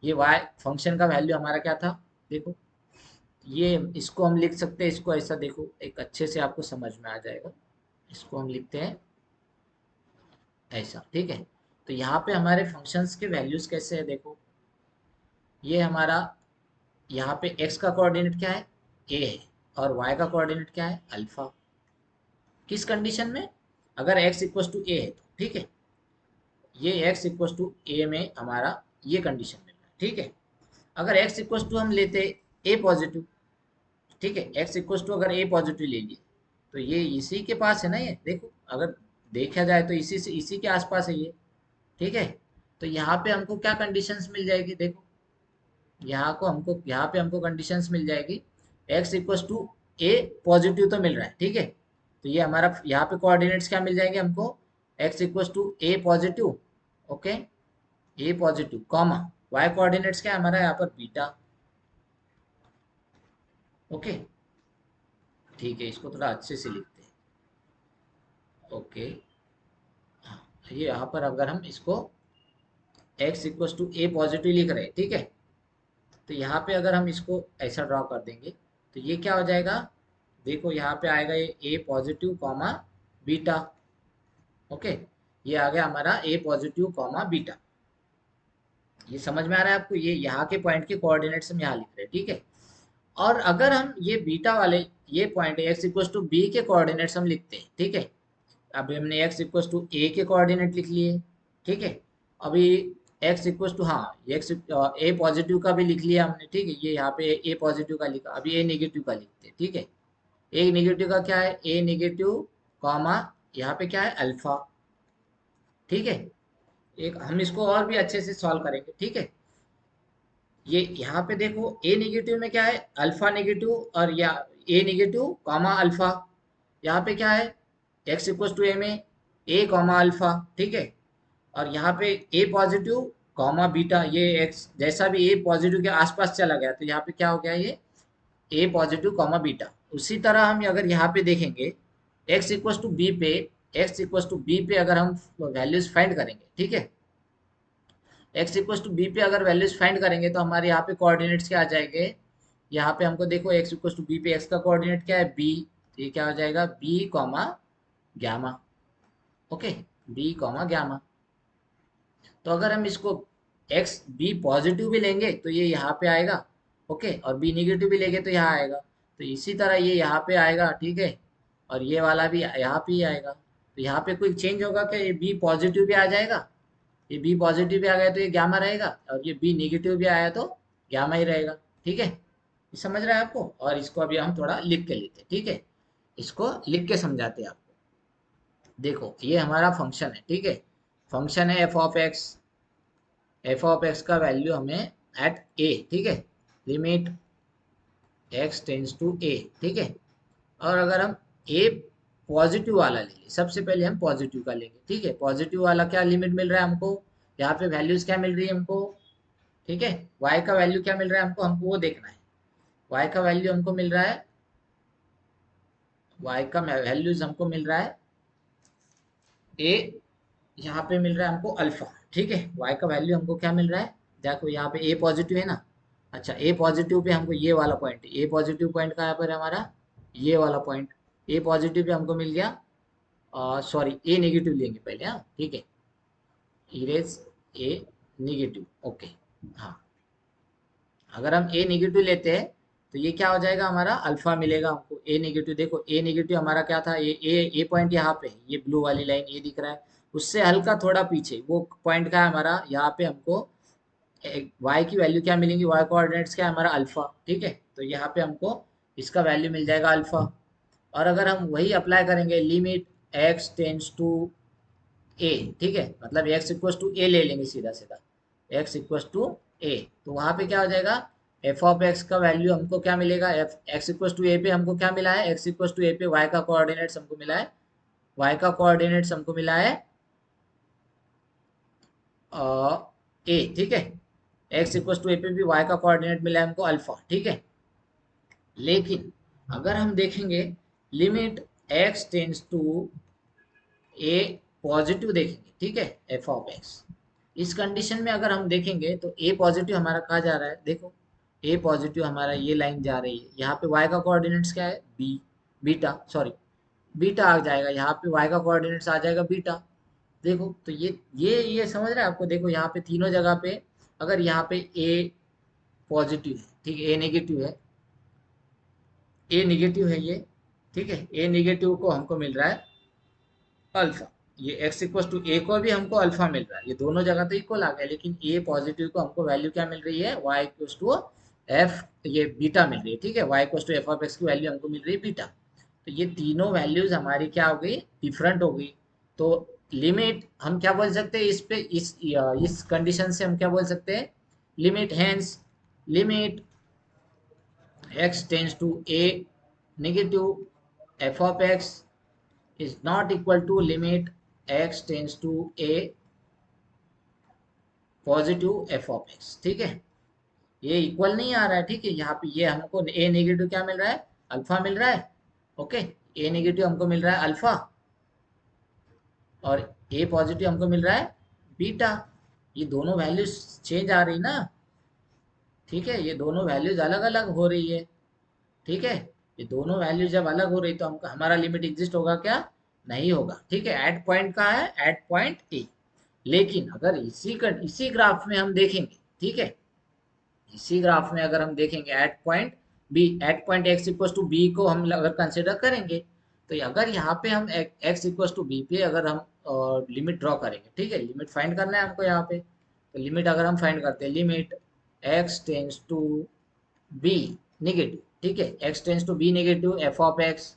ये y फंक्शन का वैल्यू हमारा क्या था, देखो, ये इसको हम लिख सकते हैं, इसको ऐसा देखो, एक अच्छे से आपको समझ में आ जाएगा। इसको हम लिखते हैं ऐसा, ठीक है। तो यहाँ पे हमारे फंक्शंस के वैल्यूज कैसे है, देखो, ये हमारा यहाँ पे x का कोऑर्डिनेट क्या है, a है, और y का कोऑर्डिनेट क्या है, अल्फा। किस कंडीशन में, अगर x इक्वल टू ए है तो, ठीक है। ये x इक्वल टू ए में हमारा ये कंडीशन मिल रहा है, ठीक है। अगर x इक्वल टू हम लेते a पॉजिटिव, ठीक है, x इक्वल टू अगर a पॉजिटिव ले लिए, तो ये इसी के पास है ना, ये देखो, अगर देखा जाए तो इसी के आसपास है ये, ठीक है। तो यहाँ पे हमको क्या कंडीशंस मिल जाएगी, देखो, यहाँ पे हमको कंडीशंस मिल जाएगी, x equal to a positive तो मिल रहा है, ठीक है। तो ये हमारा यहाँ पे कोऑर्डिनेट्स क्या मिल जाएंगे हमको, x equal to a positive, okay, a positive comma y coordinates क्या है हमारा यहाँ पर, बीटा, ओके, ठीक है। इसको थोड़ा अच्छे से लिखते हैं, ओके। हाँ, ये यहाँ पर अगर हम इसको x equal to a positive लिख रहे हैं, ठीक है, तो यहाँ पे अगर हम इसको ऐसा ड्रॉ कर देंगे, तो ये क्या हो जाएगा, देखो यहाँ पे आएगा ये ए पॉजिटिव कॉमा बीटा, ओके, ये आ गया हमारा ए पॉजिटिव कॉमा बीटा। ये समझ में आ रहा है आपको, ये यहाँ के पॉइंट के कोऑर्डिनेट्स हम यहाँ लिख रहे हैं, ठीक है। और अगर हम ये बीटा वाले, ये point x equal to b के कोऑर्डिनेट्स हम लिखते हैं, ठीक है। अभी हमने x इक्वल टू ए के कोऑर्डिनेट लिख लिए, ठीक है। अभी x इक्वल टू, हाँ, एक्स ए पॉजिटिव का भी लिख लिया हमने, ठीक है। ये यहाँ पे ए पॉजिटिव का लिखा, अभी ए नेगेटिव का लिखते हैं, ठीक है। ए नेगेटिव का क्या है, ए नेगेटिव कॉमा, यहाँ पे क्या है, अल्फा, ठीक है। एक हम इसको और भी अच्छे से सॉल्व करेंगे, ठीक है। ये यहाँ पे देखो, ए नेगेटिव में क्या है, अल्फा नेगेटिव, और या ए नेगेटिव कॉमा अल्फा, यहाँ पे क्या है, एक्स इक्वल टू ए में ए कॉमा अल्फा, ठीक है। और यहाँ पे ए पॉजिटिव कॉमा बीटा, ये एक्स जैसा भी ए पॉजिटिव के आसपास चला गया, तो यहाँ पे क्या हो गया, ये ए पॉजिटिव कॉमा बीटा। उसी तरह हम अगर यहाँ पे देखेंगे, एक्स इक्वल टू बी पे, एक्स इक्वल टू बी पे अगर हम वैल्यूज फाइंड करेंगे, ठीक है, एक्स इक्वल टू बी पे अगर वैल्यूज फाइंड करेंगे, तो हमारे यहाँ पे कोऑर्डिनेट्स क्या आ जाएंगे, यहाँ पे हमको देखो एक्स इक्वल टू बी पे एक्स का कोऑर्डिनेट क्या है, बी, तो ये क्या हो जाएगा, b comma gamma, okay, b comma gamma. तो अगर हम इसको एक्स बी पॉजिटिव भी लेंगे तो ये यहाँ पे आएगा, ओके, और बी निगेटिव भी लेंगे तो यहाँ आएगा, तो इसी तरह ये यहाँ पे आएगा, ठीक है। और ये वाला भी यहाँ पे ही आएगा, तो यहाँ पे कोई चेंज होगा क्या, ये बी पॉजिटिव भी आ जाएगा, ये बी पॉजिटिव भी आ गया तो ये गामा रहेगा, और ये बी निगेटिव भी आया तो गामा ही रहेगा, ठीक है। ये समझ रहा है आपको, और इसको अभी हम थोड़ा लिख के लेते हैं, ठीक है। इसको लिख के समझाते हैं आपको, देखो, ये हमारा फंक्शन है, ठीक है। फंक्शन है एफ ऑफ एक्स का वैल्यू हमें एट ए, ठीक है, limit x tends to a, ठीक है। और अगर हम ए पॉजिटिव वाला ले लें, सबसे पहले हम पॉजिटिव का लेंगे, ठीक है। पॉजिटिव वाला क्या लिमिट मिल रहा है हमको, यहाँ पे वैल्यूज क्या मिल रही है हमको, ठीक है। y का वैल्यू क्या मिल रहा है हमको, वो देखना है। y का वैल्यू हमको मिल रहा है, y का वैल्यूज हमको मिल रहा है ए, यहाँ पे मिल रहा है हमको अल्फा, ठीक है। y का वैल्यू हमको क्या मिल रहा है, देखो यहाँ पे ए पॉजिटिव है ना, अच्छा, ए पॉजिटिव पे हमको ये वाला पॉइंट, ए पॉजिटिव पॉइंट कहाँ पर है हमारा, ये वाला पॉइंट, ए पॉजिटिव पे हमको मिल गया, सॉरी, ए नेगेटिव लेंगे पहले, हाँ, ठीक है, इरेज ए नेगेटिव, ओके। हाँ, अगर हम ए नेगेटिव लेते हैं, तो ये क्या हो जाएगा, हमारा अल्फा मिलेगा हमको। ए नेगेटिव, देखो ए नेगेटिव हमारा क्या था, ए पॉइंट यहाँ पे, ये ब्लू वाली लाइन ये दिख रहा है, उससे हल्का थोड़ा पीछे वो पॉइंट का है हमारा, यहाँ पे हमको वाई की वैल्यू क्या मिलेंगी, वाई कोऑर्डिनेट्स क्या है हमारा अल्फा, ठीक है। तो यहाँ पे हमको इसका वैल्यू मिल जाएगा अल्फा। और अगर हम वही अप्लाई करेंगे, limit x tends to a, ठीक है, मतलब एक्स इक्वल टू ए ले लेंगे सीधा सीधा, एक्स इक्वल टू ए, तो वहां पे क्या हो जाएगा, एफ ऑफ एक्स का वैल्यू हमको क्या मिलेगा, F x equal to a पे हमको क्या मिला है, एक्स इक्वल टू ए पे वाई का कोऑर्डिनेट्स हमको मिला है, वाई का कोऑर्डिनेट्स हमको मिला है ए, ठीक है। एक्स इक्वल टू ए पे भी वाई का कोऑर्डिनेट मिला है हमको अल्फा, ठीक है। लेकिन अगर हम देखेंगे limit x tends to a positive देखेंगे, ठीक है, एफ ऑफ एक्स, इस कंडीशन में अगर हम देखेंगे तो ए पॉजिटिव हमारा कहा जा रहा है, देखो ए पॉजिटिव हमारा ये लाइन जा रही है, यहाँ पे वाई का कोऑर्डिनेट्स क्या है, बी, बीटा, सॉरी बीटा आ जाएगा, यहाँ पे वाई का कोऑर्डिनेट्स आ जाएगा बीटा। देखो तो ये समझ रहे हैं आपको, देखो यहाँ पे तीनों जगह पे, अगर यहाँ पे ए पॉजिटिव है, ठीक है, ए नेगेटिव है ये, ठीक है, ए नेगेटिव को हमको मिल रहा है अल्फा, ये x इक्वल टू ए को भी हमको अल्फा मिल रहा है, ये दोनों जगह तो इक्वल आ गया, लेकिन ए पॉजिटिव को हमको वैल्यू क्या मिल रही है, y इक्वल टू एफ, ये बीटा मिल रही है, ठीक है, y equal to f of x की वैल्यू हमको मिल रही है बीटा। तो ये तीनों वैल्यूज हमारी क्या हो गई, डिफरेंट हो गई। तो लिमिट हम क्या बोल सकते हैं इस पे, इस कंडीशन से हम क्या बोल सकते हैं, limit hence limit x tends to a negative f of x is not equal to limit x tends to a positive f of x, ठीक है। ये इक्वल नहीं आ रहा है, ठीक है, यहाँ पे ये हमको ए नेगेटिव क्या मिल रहा है, अल्फा मिल रहा है, ओके, ए नेगेटिव हमको मिल रहा है अल्फा, और ए पॉजिटिव हमको मिल रहा है बीटा। ये दोनों वैल्यूज चेंज आ रही ना, ठीक है, ये दोनों वैल्यूज अलग अलग हो रही है, ठीक है। ये दोनों वैल्यू जब अलग हो रही तो हमका हमारा लिमिट एग्जिस्ट होगा क्या, नहीं होगा, ठीक है। एट पॉइंट का है, एट पॉइंट ए। लेकिन अगर इसी ग्राफ में हम देखेंगे, ठीक है, इसी ग्राफ में अगर हम देखेंगे at point b, at point x equal to b को हम अगर कंसिडर करेंगे, तो अगर यहाँ पे हम एक्स इक्वल टू बी पे अगर हम लिमिट ड्रॉ करेंगे, ठीक है, लिमिट फाइंड करना है हमको यहाँ पे, तो लिमिट अगर हम फाइंड करते हैं, limit x tends to b negative, ठीक है, x tends to b negative f of x,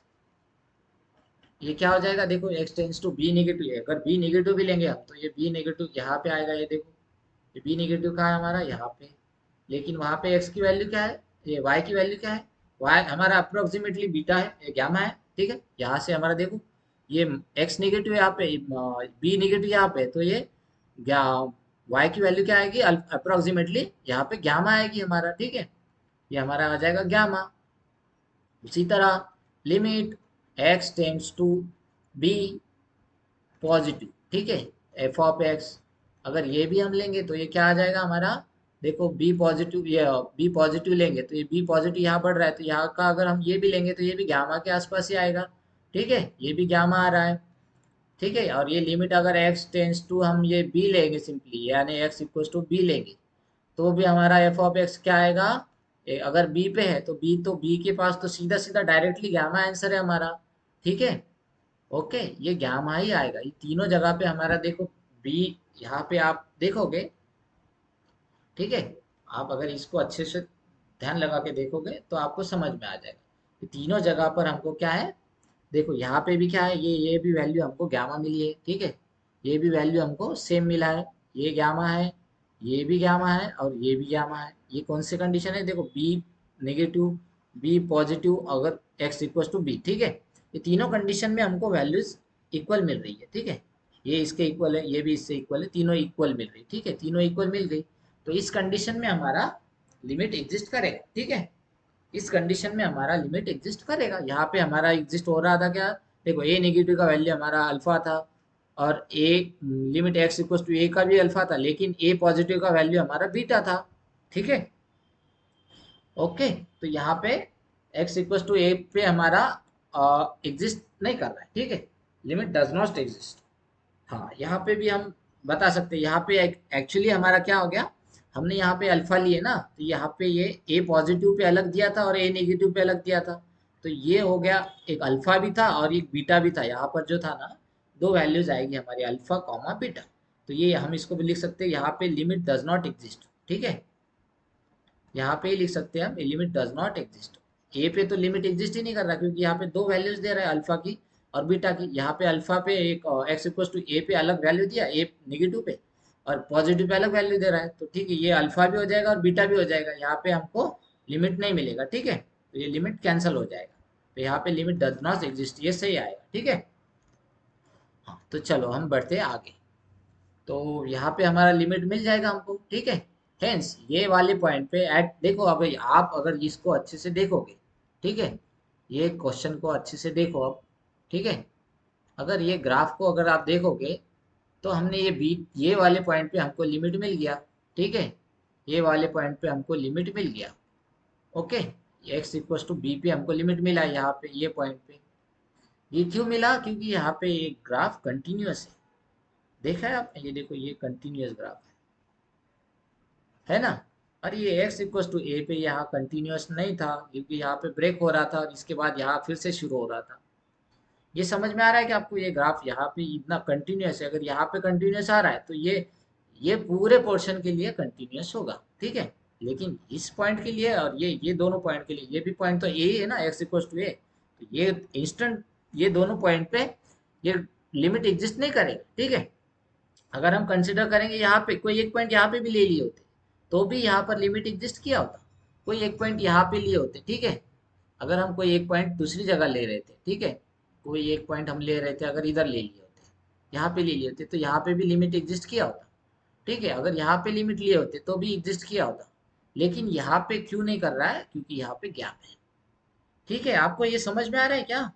ये क्या हो जाएगा, देखो x tends to b negative है, अगर बी नेगेटिव भी लेंगे हम तो ये बी नेगेटिव यहाँ पे आएगा, ये देखो ये बी नेगेटिव कहाँ है हमारा, यहाँ पे। लेकिन वहाँ पे एक्स की वैल्यू क्या है, ये वाई की वैल्यू क्या है, वाई हमारा अप्रोक्सीमेटली बीटा है, ये गामा है, ठीक है। यहाँ से हमारा देखो ये एक्स नेगेटिव यहाँ पे, बी नेगेटिव यहाँ पे, तो ये वाई की वैल्यू क्या आएगी, अप्रोक्सीमेटली यहाँ पे गामा आएगी हमारा, ठीक है, ये हमारा आ जाएगा गामा। उसी तरह limit x tends to b positive, ठीक है, एफ ऑफ एक्स, अगर ये भी हम लेंगे तो ये क्या आ जाएगा हमारा, देखो बी पॉजिटिव, ये बी पॉजिटिव लेंगे तो ये बी पॉजिटिव यहाँ बढ़ रहा है, तो यहाँ का अगर हम ये भी लेंगे तो ये भी गामा के आसपास ही आएगा, ठीक है, ये भी गामा आ रहा है, ठीक है। और ये लिमिट अगर एक्स टेंस टू हम ये बी लेंगे सिंपली, यानी एक्स इक्वल टू बी लेंगे, तो भी हमारा एफ ऑफ एक्स क्या आएगा, अगर बी पे है तो बी के पास तो सीधा सीधा डायरेक्टली गामा आंसर है हमारा, ठीक है, ओके, ये गामा ही आएगा, ये तीनों जगह पे हमारा देखो बी, यहाँ पे आप देखोगे, ठीक है, आप अगर इसको अच्छे से ध्यान लगा के देखोगे तो आपको समझ में आ जाएगा, ये तीनों जगह पर हमको क्या है, देखो यहाँ पे भी क्या है, ये भी वैल्यू हमको गामा मिली है, ठीक है, ये भी वैल्यू हमको सेम मिला है, ये गामा है, ये भी गामा है, और ये भी गामा है। ये कौन सी कंडीशन है, देखो बी नेगेटिव, बी पॉजिटिव, अगर एक्स इक्वल टू बी, ठीक है, ये तीनों कंडीशन में हमको वैल्यूज इक्वल मिल रही है, ठीक है, ये इसके इक्वल है, ये भी इससे इक्वल है, तीनों इक्वल मिल रही, ठीक है, तीनों इक्वल मिल गई, तो इस कंडीशन में हमारा लिमिट एग्जिस्ट करेगा, ठीक है, इस कंडीशन में हमारा लिमिट एग्जिस्ट करेगा। यहाँ पे हमारा एग्जिस्ट हो रहा था क्या, देखो ए नेगेटिव का वैल्यू हमारा अल्फा था, और a limit x equal to a का भी अल्फा था, लेकिन ए पॉजिटिव का वैल्यू हमारा बीटा था, ठीक है, ओके। तो यहाँ पे एक्स इक्वल टू ए पे हमारा एग्जिस्ट नहीं कर रहा है, ठीक है, लिमिट डज नॉट एग्जिस्ट। हाँ, यहाँ पे भी हम बता सकते हैं, यहाँ पे एक्चुअली हमारा क्या हो गया, हमने यहाँ पे अल्फा लिए ना, तो यहाँ पे ये ए पॉजिटिव पे अलग दिया था और ए नेगेटिव पे अलग दिया था। तो ये हो गया, एक अल्फा भी था और एक बीटा भी था। यहाँ पर जो था ना, दो वैल्यूज आएगी हमारी, अल्फा कॉमा बीटा। तो ये हम इसको भी लिख सकते हैं, यहाँ पे लिमिट डज नॉट एग्जिस्ट। ठीक है, यहाँ पे ही लिख सकते हैं हम, लिमिट डज नॉट एग्जिस्ट। ए पे तो लिमिट एग्जिस्ट ही नहीं कर रहा, क्योंकि यहाँ पे दो वैल्यूज दे रहा है, अल्फा की और बीटा की। यहाँ पे अल्फा पे एक एक्स इक्वल टू ए पे अलग वैल्यू दिया, ए निगेटिव पे, और पॉजिटिव पे अलग वैल्यू दे रहा है। तो ठीक है, ये अल्फा भी हो जाएगा और बीटा भी हो जाएगा। यहाँ पे हमको लिमिट नहीं मिलेगा। ठीक है, तो ये लिमिट कैंसिल हो जाएगा। तो यहाँ पे लिमिट डज नॉट एग्जिस्ट, ये सही आएगा। ठीक है, हाँ तो चलो हम बढ़ते हैं आगे। तो यहाँ पे हमारा लिमिट मिल जाएगा हमको। ठीक है, हेंस ये वाले पॉइंट पे एट, देखो अब आप अगर इसको अच्छे से देखोगे, ठीक है, ये क्वेश्चन को अच्छे से देखो अब। ठीक है, अगर ये ग्राफ को अगर आप देखोगे, तो हमने ये बी, ये वाले पॉइंट पे हमको लिमिट मिल गया। ठीक है, ये वाले पॉइंट पे हमको लिमिट मिल गया। Okay, x equal to b पे हमको लिमिट मिला यहाँ पे, ये पॉइंट पे। ये क्यों मिला? क्योंकि यहाँ पे एक ग्राफ कंटिन्यूअस है। देखा है आपने? ये देखो, ये कंटिन्यूअस ग्राफ है ना। और ये x इक्वल टू ए पे यहाँ कंटिन्यूअस नहीं था, क्योंकि यहाँ पे ब्रेक हो रहा था और इसके बाद यहाँ फिर से शुरू हो रहा था। ये समझ में आ रहा है कि आपको ये ग्राफ यहाँ पे इतना कंटिन्यूअस है? अगर यहाँ पे कंटिन्यूअस आ रहा है, तो ये पूरे पोर्शन के लिए कंटिन्यूअस होगा। ठीक है, लेकिन इस पॉइंट के लिए और ये दोनों पॉइंट के लिए, ये भी पॉइंट तो ए ही है ना, x इक्वल टू ए, तो ये इंस्टेंट, ये दोनों पॉइंट पे ये लिमिट एग्जिस्ट नहीं करेगा। ठीक है, अगर हम कंसिडर करेंगे यहाँ पे कोई एक पॉइंट यहाँ पे भी ले लिए होते, तो भी यहाँ पर लिमिट एग्जिस्ट किया होता। कोई एक पॉइंट यहाँ पे लिए होते, ठीक है, अगर हम कोई एक पॉइंट दूसरी जगह ले रहे थे, ठीक है, कोई एक पॉइंट हम ले रहे थे, अगर इधर ले लिए होते, यहाँ पे ले लिए होते, तो यहाँ पे भी लिमिट एग्जिस्ट किया होता। ठीक है, अगर यहाँ पे लिमिट लिए होते तो भी एग्जिस्ट किया होता। लेकिन यहाँ पे क्यों नहीं कर रहा है? क्योंकि यहाँ पे गैप है। ठीक है, आपको ये समझ में आ रहा है क्या?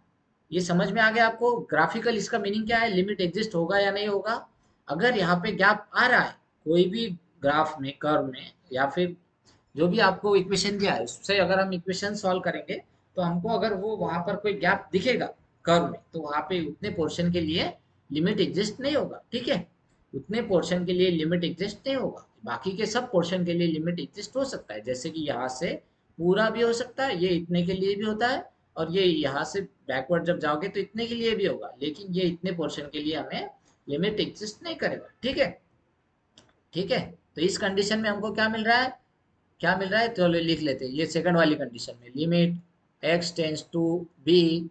ये समझ में आ गया आपको? ग्राफिकल इसका मीनिंग क्या है, लिमिट एग्जिस्ट होगा या नहीं होगा? अगर यहाँ पे गैप आ रहा है कोई भी ग्राफ में, कर्व में, या फिर जो भी आपको इक्वेशन दिया है उससे अगर हम इक्वेशन सॉल्व करेंगे, तो हमको अगर वो वहां पर कोई गैप दिखेगा कर्व में, तो वहां पे उतने पोर्शन के लिए लिमिट एग्जिस्ट नहीं होगा। ठीक है, उतने पोर्शन के लिए लिमिट एग्जिस्ट नहीं होगा। बाकी के सब पोर्शन के लिए लिमिट एग्जिस्ट हो सकता है, जैसे कि यहाँ से पूरा भी हो सकता है, ये इतने के लिए भी होता है, और ये यहाँ से बैकवर्ड जब जाओगे तो इतने के लिए भी होगा, लेकिन ये इतने पोर्शन के लिए हमें लिमिट एग्जिस्ट नहीं करेगा। ठीक है, ठीक है, तो इस कंडीशन में हमको क्या मिल रहा है? क्या मिल रहा है, चलो लिख लेते हैं। ये सेकंड वाली कंडीशन में limit x tends to b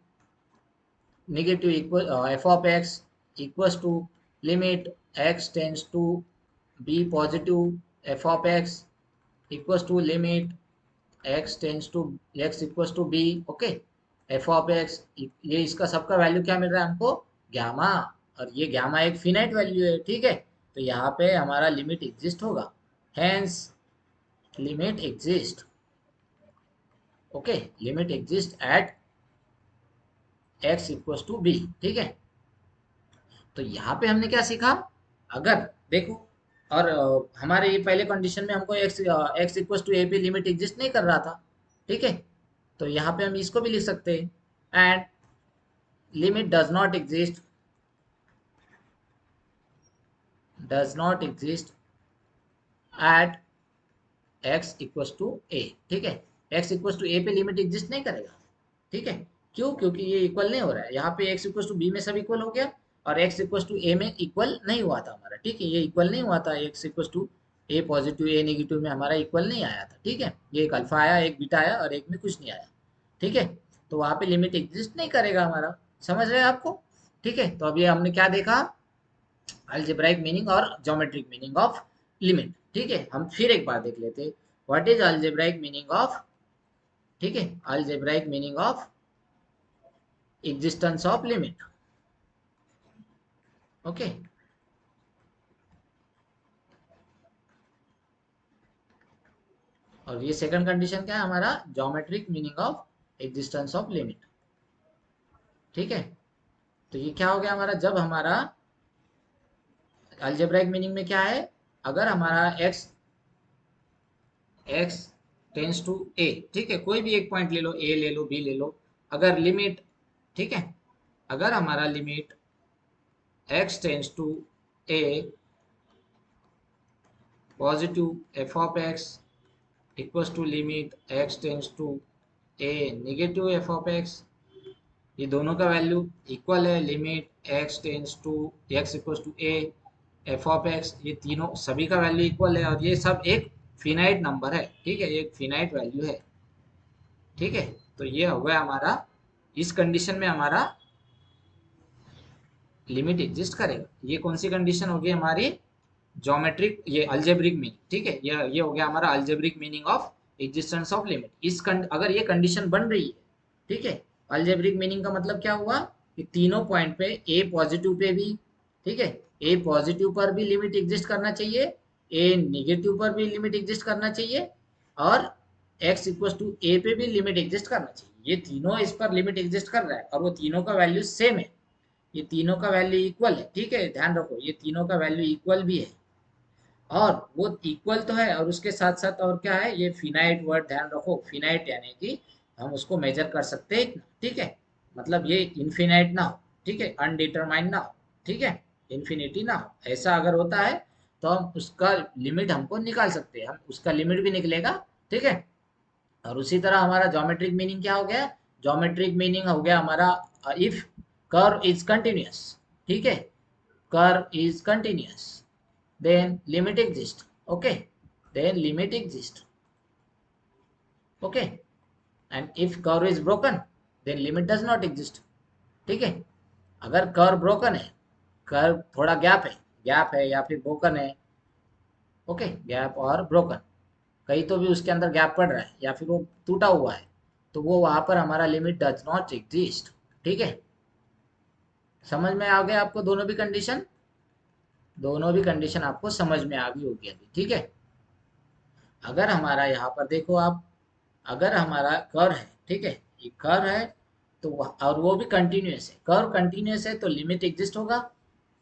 negative equal f of x equals to limit x tends to b positive f of x equals to limit x tends to x equals to b. Okay, f of x, ये इसका सबका value क्या मिल रहा है हमको? Gamma. और ये gamma एक फिनाइट वैल्यू है। ठीक है, तो यहाँ पे हमारा लिमिट एग्जिस्ट होगा, hence limit exist. Okay, limit exist at x equals to b. ठीक है, तो यहाँ पे हमने क्या सीखा? अगर देखो, और हमारे ये पहले कंडीशन में हमको x इक्वल्स टू ए पे लिमिट एग्जिस्ट नहीं कर रहा था। ठीक है, तो यहाँ पे हम इसको भी लिख सकते हैं, and limit does not exist at x equals to a. ठीक है, x इक्वल्स टू ए पे लिमिट एग्जिस्ट नहीं करेगा। ठीक है, क्यों? क्योंकि ये इक्वल नहीं हो रहा है। यहाँ पे x इक्वल्स टू बी में सब इक्वल हो गया, और x इक्वल्स टू ए में इक्वल नहीं हुआ था हमारा। ठीक है, ये इक्वल नहीं हुआ था, x equals to a positive a negative में हमारा इक्वल नहीं आया था। ठीक है, ये एक अल्फा आया, एक बीटा आया, और एक में कुछ नहीं आया। ठीक है, तो वहाँ पे लिमिट एग्जिस्ट नहीं करेगा हमारा। समझ रहे हैं आपको? ठीक है, तो अभी हमने क्या देखा? अलजेब्राइक मीनिंग और ज्योमेट्रिक मीनिंग ऑफ लिमिट। ठीक है, हम फिर एक बार देख लेते हैं, what is algebraic meaning of, ठीक है, algebraic meaning of existence of limit. Okay, और ये सेकंड कंडीशन क्या है हमारा? Geometric meaning of existence of limit. ठीक है, तो ये क्या हो गया हमारा? जब हमारा अलजेब्राइक मीनिंग में क्या है, अगर हमारा x टेंस टू ए, ठीक है, कोई भी एक पॉइंट ले लो, ए ले लो, बी ले लो, अगर लिमिट, ठीक है, अगर हमारा limit x tends to a positive f of x equals to limit x tends to a negative f of x, ये दोनों का वैल्यू इक्वल है, limit x tends to x equals to a f of x, ये तीनों सभी का value equal है और ये सब एक फिनाइट नंबर है, ठीक है, ये एक फिनाइट वैल्यू है, ठीक है। तो ये हो गया हमारा, इस कंडीशन में हमारा लिमिट एग्जिस्ट करेगा। ये कौन सी कंडीशन होगी हमारी, ज्योमेट्रिक, ये अल्जेब्रिक मीनिंग, ठीक है, ये हो गया हमारा algebraic meaning of existence of limit. अगर ये कंडीशन बन रही है, ठीक है, अल्जेब्रिक मीनिंग का मतलब क्या हुआ कि तीनों पॉइंट पे ए पॉजिटिव पे भी, ठीक है, ए पॉजिटिव पर भी लिमिट एग्जिस्ट करना चाहिए, ए निगेटिव पर भी लिमिट एग्जिस्ट करना चाहिए, और एक्स इक्वल टू ए पे भी लिमिट एग्जिस्ट करना चाहिए। ये तीनों इस पर लिमिट एग्जिस्ट कर रहा है और वो तीनों का वैल्यू सेम है, ये तीनों का वैल्यू इक्वल है, ठीक है, ध्यान रखो ये तीनों का वैल्यू इक्वल भी है, और वो इक्वल तो है और उसके साथ साथ और क्या है, ये फिनाइट वर्ड ध्यान रखो, फिनाइट यानी कि हम उसको मेजर कर सकते हैं, ठीक है, मतलब ये इनफिनाइट ना हो, ठीक है, अनडिटरमाइंड ना हो, ठीक है, इन्फिनिटी ना हो, ऐसा अगर होता है तो हम उसका लिमिट हमको निकाल सकते हैं, हम उसका लिमिट भी निकलेगा, ठीक है। और उसी तरह हमारा ज्योमेट्रिक मीनिंग क्या हो गया, ज्योमेट्रिक मीनिंग हो गया हमारा इफ कर्व इज कंटिन्यूअस, ठीक है, curve is continuous then limit exist, okay, then limit exist, okay, and if curve is broken then limit does not exist, ठीक है। अगर कर्व ब्रोकन है, कर्व थोड़ा गैप है या फिर ब्रोकन है, ओके, गैप और ब्रोकन, कहीं तो भी उसके अंदर गैप पड़ रहा है या फिर वो टूटा हुआ है, तो वो वहां पर हमारा लिमिट डज नॉट एग्जिस्ट, ठीक है। समझ में आ गया आपको दोनों भी कंडीशन, दोनों भी कंडीशन आपको समझ में आ गई होगी अभी, ठीक है। अगर हमारा यहाँ पर देखो आप, अगर हमारा कर्व है, ठीक है, ये कर्व है, तो और वो भी कंटिन्यूअस है, कर्व कंटिन्यूअस है तो लिमिट एग्जिस्ट होगा,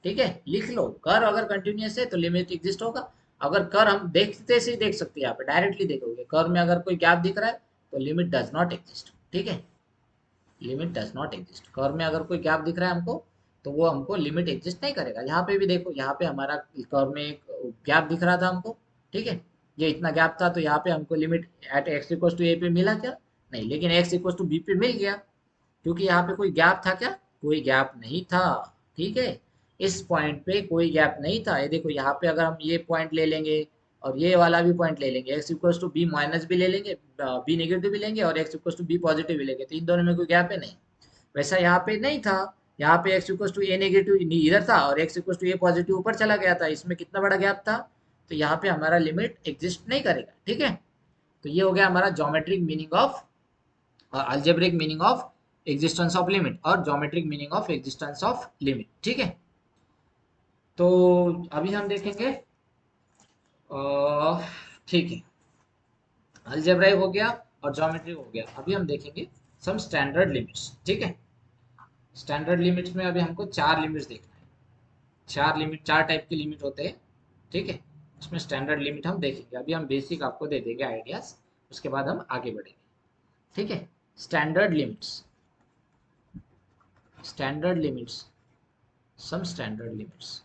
ठीक है, लिख लो, कर्व अगर कंटिन्यूअस है तो लिमिट एग्जिस्ट होगा। अगर कर्व हम देखते से ही देख सकते हैं, यहाँ पे डायरेक्टली देखोगे कर्व में अगर कोई गैप दिख रहा है तो लिमिट डज नॉट एग्जिस्ट, ठीक है, limit does not exist, curve में अगर कोई गैप दिख रहा है हमको तो वो हमको लिमिट एग्जिस्ट नहीं करेगा। यहाँ पे भी देखो, यहाँ पे हमारा कर्व में एक गैप दिख रहा था हमको, ठीक है, ये इतना गैप था तो यहाँ पे हमको limit at x equal to a पे मिला क्या, नहीं, लेकिन एक्स इक्वल टू बी पे मिल गया, क्योंकि यहाँ पे कोई गैप था क्या, कोई गैप नहीं था, ठीक है, इस पॉइंट पे कोई गैप नहीं था। ये देखो यहाँ पे अगर हम ये पॉइंट ले लेंगे और ये वाला भी पॉइंट ले लेंगे, x equal to b minus भी ले लेंगे, बी नेगेटिव भी लेंगे और x equal to b positive भी लेंगे, तो इन दोनों में कोई गैप है नहीं, वैसा यहाँ पे नहीं था, यहाँ पे x equal to a negative इधर था और x equal to a positive ऊपर चला गया था, इसमें कितना बड़ा गैप था, तो यहाँ पे हमारा लिमिट एग्जिस्ट नहीं करेगा, ठीक है। तो ये हो गया हमारा geometric meaning of, algebraic meaning of existence of limit और geometric meaning of existence of limit, ठीक है। तो अभी हम देखेंगे, ठीक है, अलजेब्राइक हो गया और ज्योमेट्रिक हो गया, अभी हम देखेंगे सम स्टैंडर्ड लिमिट्स, ठीक है। स्टैंडर्ड लिमिट्स में अभी हमको चार लिमिट्स देखना है, चार लिमिट, चार टाइप के लिमिट होते हैं, ठीक है, उसमें स्टैंडर्ड लिमिट हम देखेंगे, अभी हम बेसिक आपको दे देंगे आइडियाज, उसके बाद हम आगे बढ़ेंगे, ठीक है। Standard limits, standard limits, some standard limits,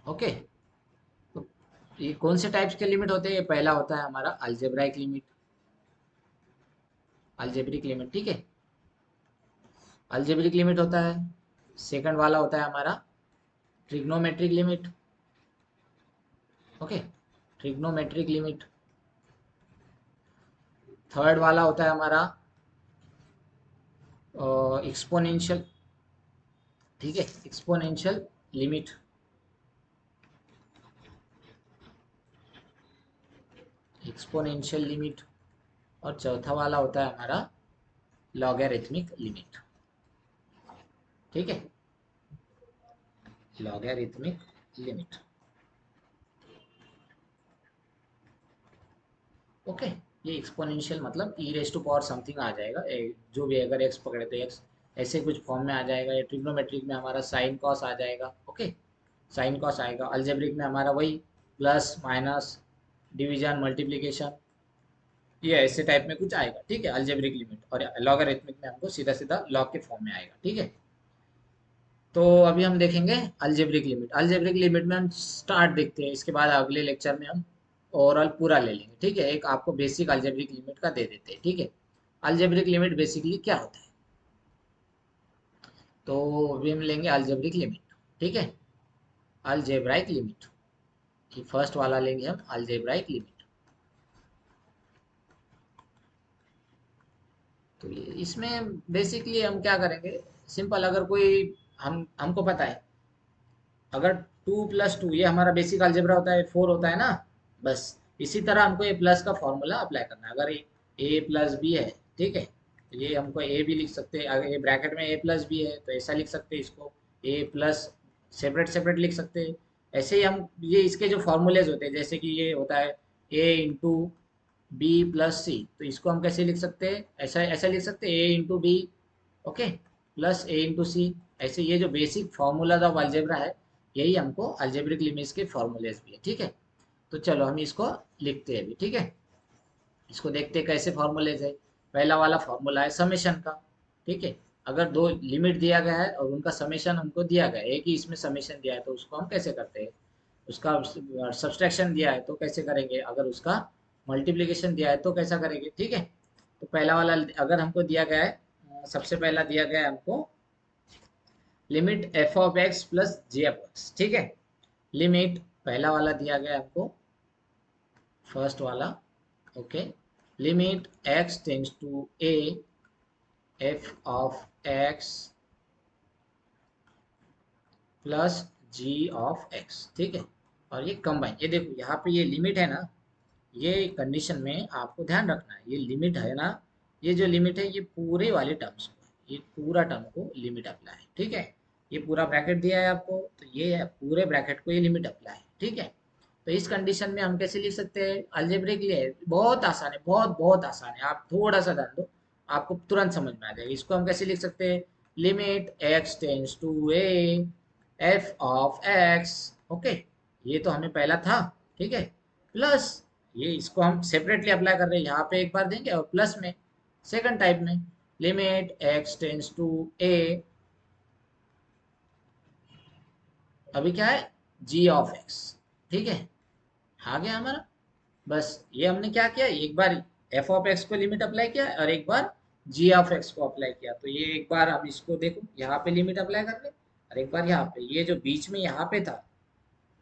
okay. तो ये कौन से टाइप्स के लिमिट होते हैं, ये पहला होता है हमारा अलजेब्राइक लिमिट, अलजेब्रिक लिमिट, ठीक है, अलजेब्रिक लिमिट होता है। सेकंड वाला होता है हमारा trigonometric limit, okay, trigonometric limit. Third वाला होता है हमारा एक्सपोनेंशियल, ठीक है, एक्सपोनेंशियल लिमिट, एक्सपोनेंशियल लिमिट। और चौथा वाला होता है हमारा लॉगरिथमिक लिमिट, ठीक है, लॉगरिथमिक लिमिट, ओके। ये एक्सपोनेंशियल मतलब ई रेस टू पावर समथिंग आ जाएगा, जो भी अगर एक्स पकड़े तो एक्स ऐसे कुछ फॉर्म में आ जाएगा, या ट्रिग्नोमेट्रिक में हमारा साइन कॉस आ जाएगा, ओके, साइन कॉस आएगा। अलजेब्रिक में हमारा वही प्लस माइनस डिवीजन मल्टीप्लिकेशन, ये ऐसे टाइप में कुछ आएगा, ठीक है, अलजेब्रिक लिमिट। और लॉगरिथमिक में हमको सीधा सीधा लॉग के फॉर्म में आएगा, ठीक है। तो अभी हम देखेंगे अलजेब्रिक लिमिट। अलजेब्रिक लिमिट में हम स्टार्ट देखते हैं, इसके बाद अगले लेक्चर में हम ओवरऑल पूरा ले लेंगे, ठीक है। एक आपको बेसिक अलजेब्रिक लिमिट का दे देते हैं, ठीक है। अलजेब्रिक लिमिट बेसिकली क्या होता है, तो अभी हम लेंगे अलजेब्रिक लिमिट, ठीक है। अलजेब्राइक लिमिट, ये फर्स्ट वाला लेंगे हम, अलजेब्राइक लिमिट। तो इसमें बेसिकली हम क्या करेंगे, सिंपल, अगर कोई हमको पता है, अगर 2 + 2 ये हमारा बेसिक अलजेब्रा होता है, 4 होता है ना, बस इसी तरह हमको ए प्लस का फॉर्मूला अप्लाई करना है। अगर ए प्लस बी है, ठीक है, तो ये हमको ए भी लिख सकते हैं, अगर ये ब्रैकेट में ए प्लस बी है तो ऐसा लिख सकते हैं इसको, ए प्लस सेपरेट सेपरेट लिख सकते हैं। ऐसे ही हम ये इसके जो फॉर्मूलेज होते हैं, जैसे कि ये होता है ए इंटू बी प्लस सी, तो इसको हम कैसे लिख सकते हैं, ऐसा ऐसा लिख सकते हैं, ए इंटू बी, ओके, प्लस ए इंटू सी। ऐसे ये जो बेसिक फार्मूलाज ऑफ अलजेब्रा है, यही हमको अलजेब्रिक लिमिट्स के फॉर्मूलेज भी है, ठीक है। तो चलो हम इसको लिखते हैं अभी, ठीक है। इसको देखते हैं कैसे फॉर्मूलेज है। पहला वाला फॉर्मूला है समेशन का, ठीक है। अगर दो लिमिट दिया गया है और उनका समेशन हमको दिया गया है, एक ही इसमें समेशन दिया है, तो उसको हम कैसे करते हैं, उसका सब्सट्रैक्शन दिया है तो कैसे करेंगे, अगर उसका मल्टीप्लिकेशन दिया है तो कैसा करेंगे, ठीक है। तो पहला वाला अगर हमको दिया गया है, सबसे पहला दिया गया है हमको limit f of x plus g f x, ठीक है। लिमिट पहला वाला दिया गया है हमको, फर्स्ट वाला, okay. Limit x tends to a f of x plus g of x, ठीक है। और ये कंबाइन, ये देखो यहाँ पे ये लिमिट है ना, ये कंडीशन में आपको ध्यान रखना है, ये लिमिट है ना, ये जो लिमिट है ये पूरे वाले टर्म्स को, ये पूरा टर्म को लिमिट अप्लाई है, ठीक है। ये पूरा ब्रैकेट दिया है आपको, तो ये है पूरे ब्रैकेट को ये लिमिट अप्लाई है, ठीक है। तो इस कंडीशन में हम कैसे लिख सकते हैं अलजेब्रिकली, है बहुत आसान है, बहुत बहुत आसान है, आप थोड़ा सा ध्यान दो, आपको तुरंत समझ में आ जाएगा। इसको हम कैसे लिख सकते हैं, limit x tends to a f of x, okay, ये तो हमें पहला था, ठीक है, प्लस ये इसको हम सेपरेटली अप्लाई कर रहे हैं, यहाँ पे एक बार देंगे और प्लस में सेकंड टाइप में लिमिट एक्स टेंस टू ए, अभी क्या है, जी ऑफ एक्स, ठीक है, आ गया हमारा। बस ये हमने क्या किया, एक बार एफ ऑफ एक्स को लिमिट अप्लाई किया और एक बार जी ऑफ एक्स को अप्लाई किया। तो ये एक बार हम इसको देखो, यहाँ पे लिमिट अप्लाई कर रहे और एक बार यहाँ पे, ये जो बीच में यहाँ पे था,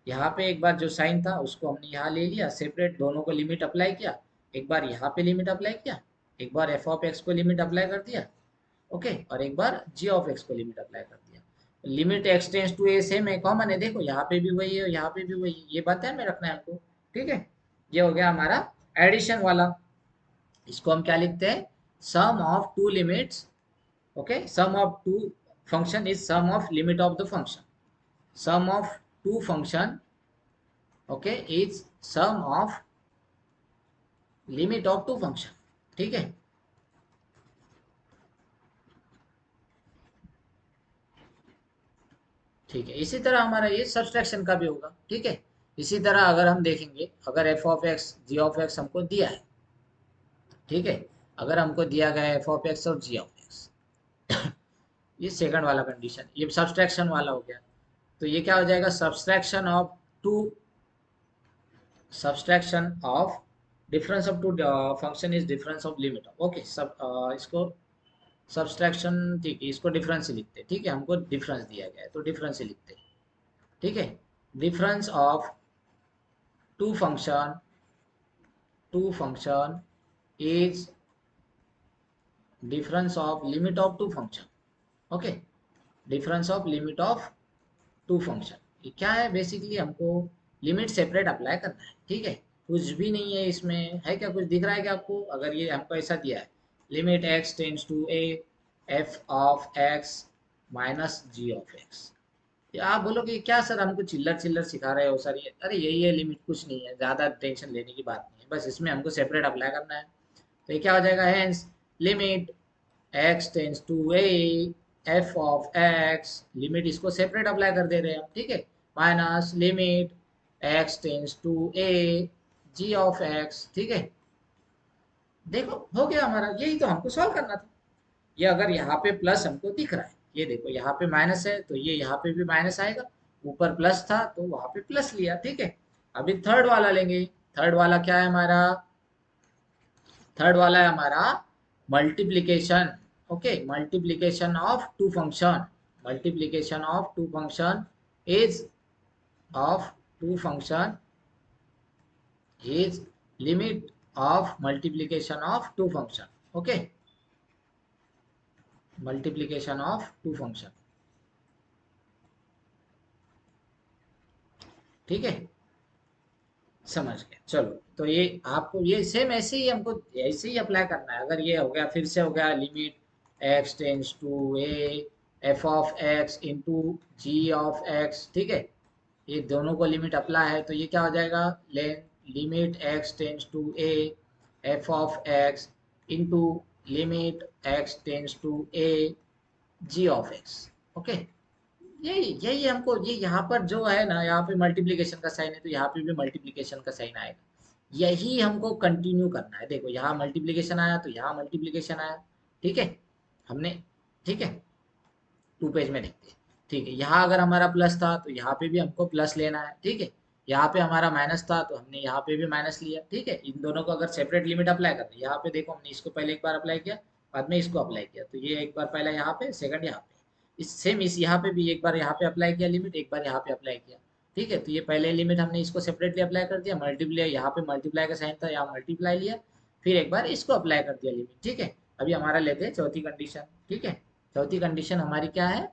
यहाँ पे एक बार जो साइन था उसको हमने यहाँ ले लिया सेपरेट, दोनों को लिमिट अप्लाई किया, एक बार यहाँ पे लिमिट अप्लाई किया, एक बार एफ ऑफ एक्स को लिमिट अप्लाई कर दिया, ओके, और एक बार जी ऑफ एक्स को लिमिट अप्लाई कर दिया। Limit x tends to a same है, कॉमन है, देखो यहाँ पे भी वही है, यहाँ पे भी वही है, ये बात ध्यान में रखना है आपको, ठीक है। ये हो गया हमारा एडिशन वाला। इसको हम क्या लिखते हैं, sum of two limits, okay, sum of two function is sum of limit of the function, sum of two function, okay, is sum of limit of two function, ठीक है। ठीक है, इसी तरह हमारा ये सब्सट्रैक्शन का भी होगा, ठीक है। इसी तरह अगर हम देखेंगे, अगर f of x g of x हमको दिया है, ठीक है, अगर हमको दिया गया है एफ ऑफ एक्स और जी ऑफ एक्स, ये सेकंड वाला कंडीशन, ये सब्सट्रैक्शन वाला हो गया। तो ये क्या हो जाएगा, subtraction of two, subtraction of difference of two function is difference of limit of, okay, सब इसको सब्सट्रैक्शन, ठीक है, इसको डिफरेंस ही लिखते हैं, ठीक है, हमको डिफरेंस दिया गया है तो डिफरेंस ही लिखते हैं, ठीक है। Difference of two function, two function is difference of limit of two function, okay, difference of limit of two function. ये क्या है, बेसिकली हमको लिमिट सेपरेट अप्लाई करना है, ठीक है। कुछ भी नहीं है इसमें, है क्या, कुछ दिख रहा है क्या आपको, अगर ये हमको ऐसा दिया है, limit x tends to a f of x minus g of x, ये आप बोलोगे क्या सर हमको चिल्लर चिल्लर सिखा रहे हो सर, ये अरे यही है लिमिट, कुछ नहीं है, ज़्यादा टेंशन लेने की बात नहीं है, बस इसमें हमको सेपरेट अप्लाई करना है। तो ये क्या हो जाएगा, hence limit x tends to a f of x, limit इसको सेपरेट अप्लाई कर दे रहे हैं हम, ठीक है, minus limit x tends to a g of x, ठीक है। देखो हो गया हमारा, यही तो हमको सॉल्व करना था। ये अगर यहाँ पे प्लस हमको दिख रहा है, ये देखो यहाँ पे माइनस है तो ये यहाँ पे भी माइनस आएगा, ऊपर प्लस था तो वहां पे प्लस लिया, ठीक है। अभी थर्ड वाला लेंगे। थर्ड वाला क्या है हमारा? थर्ड वाला है हमारा multiplication. Okay, multiplication of two function. Multiplication of two function is of two function is limit of multiplication of two function. Okay, multiplication of two function, ठीक है, समझ गए। चलो, तो ये आपको ये सेम ऐसे ही हमको ऐसे ही अप्लाई करना है। अगर ये हो गया, फिर से हो गया limit x tends to a f of x into g of x, ठीक है, ये दोनों को लिमिट अप्लाई है तो ये क्या हो जाएगा? Limit x tends to a f of x into limit x tends to a g of x. Okay, यही यही हमको, ये यहाँ पर जो है ना, यहाँ पे मल्टीप्लिकेशन का साइन है तो यहाँ पे भी मल्टीप्लिकेशन का साइन आएगा। यही हमको कंटिन्यू करना है। देखो यहाँ मल्टीप्लिकेशन आया तो यहाँ मल्टीप्लिकेशन आया, ठीक है, हमने, ठीक है, टू पेज में देखते हैं, ठीक है। यहाँ अगर हमारा प्लस था तो यहाँ पे भी हमको प्लस लेना है, ठीक है। यहाँ पे हमारा माइनस था तो हमने यहाँ पे भी माइनस लिया, ठीक है। इन दोनों को अगर सेपरेट लिमिट अप्लाई करते हैं, यहाँ पे देखो हमने इसको पहले एक बार अप्लाई किया, बाद में इसको अप्लाई किया, तो ये एक बार पहला यहाँ पे, सेकंड यहाँ पे, इस सेम इस यहाँ पे भी एक बार यहाँ पे अप्लाई किया लिमिट, एक बार यहाँ पे अप्लाई किया, ठीक है। तो ये पहले लिमिट हमने इसको सेपरेटली अप्लाई कर दिया, मल्टीप्लाई यहाँ पे मल्टीप्लाई का साइन था, यहाँ मल्टीप्लाई लिया, फिर एक बार इसको अप्लाई कर दिया लिमिट, ठीक है। अभी हमारा लेते हैं चौथी कंडीशन, ठीक है। चौथी कंडीशन हमारी क्या है?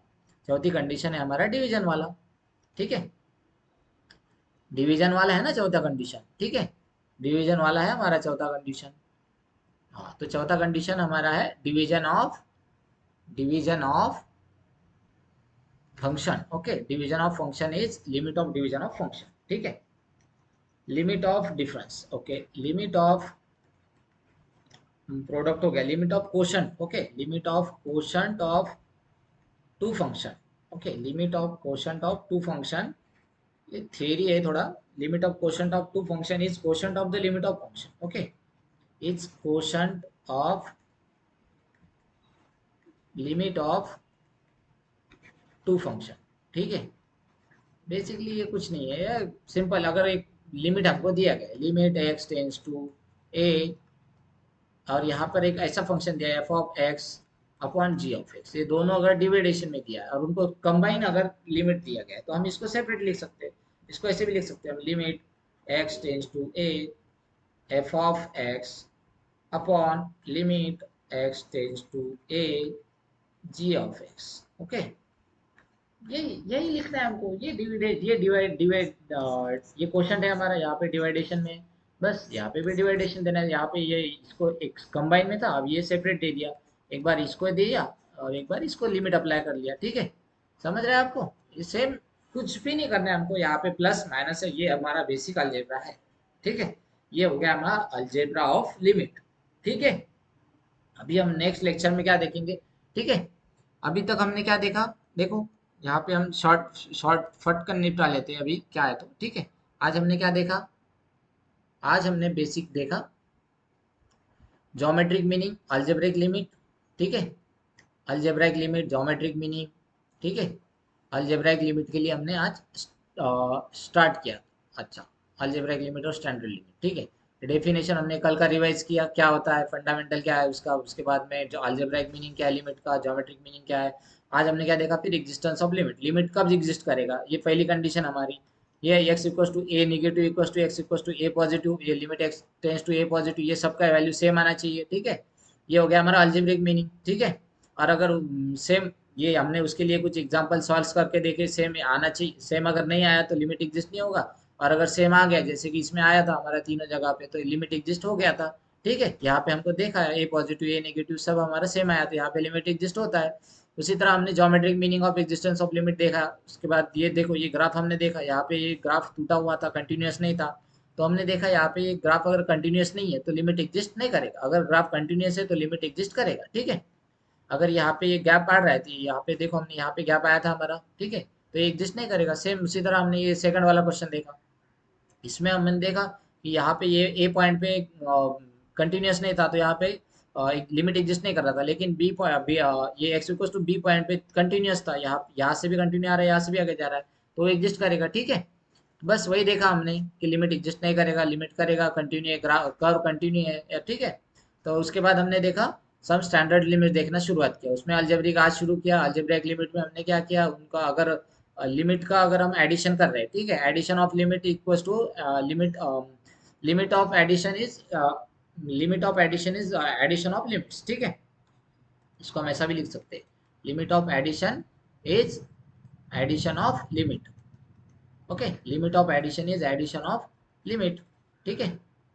चौथी कंडीशन है हमारा डिवीजन वाला, ठीक है। डिवीजन वाला है ना चौथा कंडीशन, ठीक है, डिवीजन वाला है हमारा चौथा कंडीशन। हाँ, तो चौथा कंडीशन हमारा है division of function. Okay, division of function is limit of division of function, ठीक है। Limit of difference, okay, limit of product हो गया, limit of quotient, okay, limit of quotient of two function, okay, limit of quotient of two function, ये theory है थोड़ा। Limit of quotient of two function is quotient of the limit of function, okay, is quotient of limit of two function, ठीक है। Basically ये कुछ नहीं है, simple. अगर एक लिमिट हमको दिया गया, limit x tends to a, और यहाँ पर एक ऐसा फंक्शन दिया है f of x upon g of x, ये दोनों अगर डिवाइडेशन में दिया है और उनको कंबाइन अगर लिमिट दिया गया है तो हम इसको सेपरेट लिख सकते हैं। इसको ऐसे भी लिख सकते हैं हम, limit x tends to a f of x upon limit x tends to a g of x. Okay, यही यही लिखना है हमको। ये डिवाइड, ये डिवाइड डिवाइड ये क्वेश्चन है हमारा, यहाँ पे डिवाइडेशन में, बस यहाँ पे भी डिवाइडेशन देना है। यहाँ पे ये इसको एक कंबाइन में था, अब ये सेपरेट दे दिया, एक बार इसको दिया और एक बार इसको लिमिट अप्लाई कर लिया, ठीक है। समझ रहे हैं आपको? ये सेम, कुछ भी नहीं करना है हमको। यहाँ पे प्लस माइनस है, ये हमारा बेसिक अलजेब्रा है, ठीक है। ये हो गया हमारा अलजेब्रा ऑफ लिमिट, ठीक है। अभी हम नेक्स्ट लेक्चर में क्या देखेंगे, ठीक है। अभी तक हमने क्या देखा, देखो यहाँ पे हम शॉर्ट शॉर्ट फट कर निपटा लेते हैं अभी क्या है तो, ठीक है। आज हमने क्या देखा? आज हमने बेसिक देखा, ज्योमेट्रिक मीनिंग, अलजेब्रिक लिमिट, ठीक है, अलजेब्रिक लिमिट, ज्योमेट्रिक मीनिंग, ठीक है। अलजेब्रिक लिमिट के लिए हमने आज स्टार्ट किया। अच्छा, अलजेब्रिक लिमिट और स्टैंडर्ड लिमिट, ठीक है। डेफिनेशन हमने कल का रिवाइज किया, क्या होता है, फंडामेंटल क्या है उसका, उसके बाद में जो अलजेब्रिक मीनिंग क्या है लिमिट का, ज्योमेट्रिक मीनिंग क्या है। आज हमने क्या देखा फिर? एग्जिस्टेंस ऑफ लिमिट, लिमिट कब एग्जिस्ट करेगा, ये पहली कंडीशन हमारी। ये x equals to a negative equals to x equals to a positive, ये limit x tends to a positive, ये सबका वैल्यू सेम आना चाहिए, ठीक है। ये हो गया हमारा अलजेब्रिक मीनिंग, ठीक है। और अगर सेम, ये हमने उसके लिए कुछ एग्जांपल सॉल्व करके देखे, सेम आना चाहिए, सेम अगर नहीं आया तो लिमिट एग्जिस्ट नहीं होगा, और अगर सेम आ गया जैसे कि इसमें आया था हमारा तीनों जगह पे तो लिमिट एग्जिस्ट हो गया था, ठीक है। यहाँ पे हमको देखा है ए पॉजिटिव ए नेगेटिव सब हमारा सेम आया तो यहाँ पे लिमिट एग्जिस्ट होता है। उसी तरह हमने geometric meaning of existence of limit देखा। उसके बाद ये देखो, ये ग्राफ हमने देखा, यहाँ पे ये ग्राफ टूटा हुआ था, कंटिन्यूस नहीं था, तो हमने देखा यहाँ पे ये ग्राफ अगर कंटिन्यूस नहीं है तो लिमिट एग्जिस्ट नहीं करेगा, अगर ग्राफ कंटिन्यूस है तो लिमिट एग्जिस्ट करेगा, ठीक है। अगर यहाँ पे ये गैप आ रहा है तो यहाँ पे देखो, हमने यहाँ पे गैप आया था हमारा, ठीक है, तो ये एग्जिस्ट नहीं करेगा। सेम उसी तरह हमने ये सेकंड वाला क्वेश्चन देखा, इसमें हमने देखा कि यहाँ पे ये ए पॉइंट पे कंटिन्यूस नहीं था तो यहाँ पे लिमिट एग्जिस्ट नहीं कर रहा था, लेकिन ये x equal to b point पे कंटिन्यूअस था, यहाँ से भी कंटिन्यू आ रहा है, यहाँ से भी आगे जा रहा है, तो एग्जिस्ट करेगा। ठीक है, बस वही देखा हमने कि लिमिट एग्जिस्ट नहीं करेगा, लिमिट करेगा, कंटिन्यू है, कर्व कंटिन्यू है। ठीक है, तो उसके बाद हमने देखा सब स्टैंडर्ड लिमिट देखना शुरुआत किया, उसमें अलजेब्रिक आज शुरू किया। अलजेब्रिक लिमिट में हमने क्या किया, उनका अगर लिमिट का अगर हम एडिशन कर रहे हैं, ठीक है, addition of limit equals to limit limit of addition is addition of limits. ठीक है, इसको हम ऐसा भी लिख सकते हैं, limit of addition is addition of limit. Okay, limit of addition is addition of limit. ठीक है,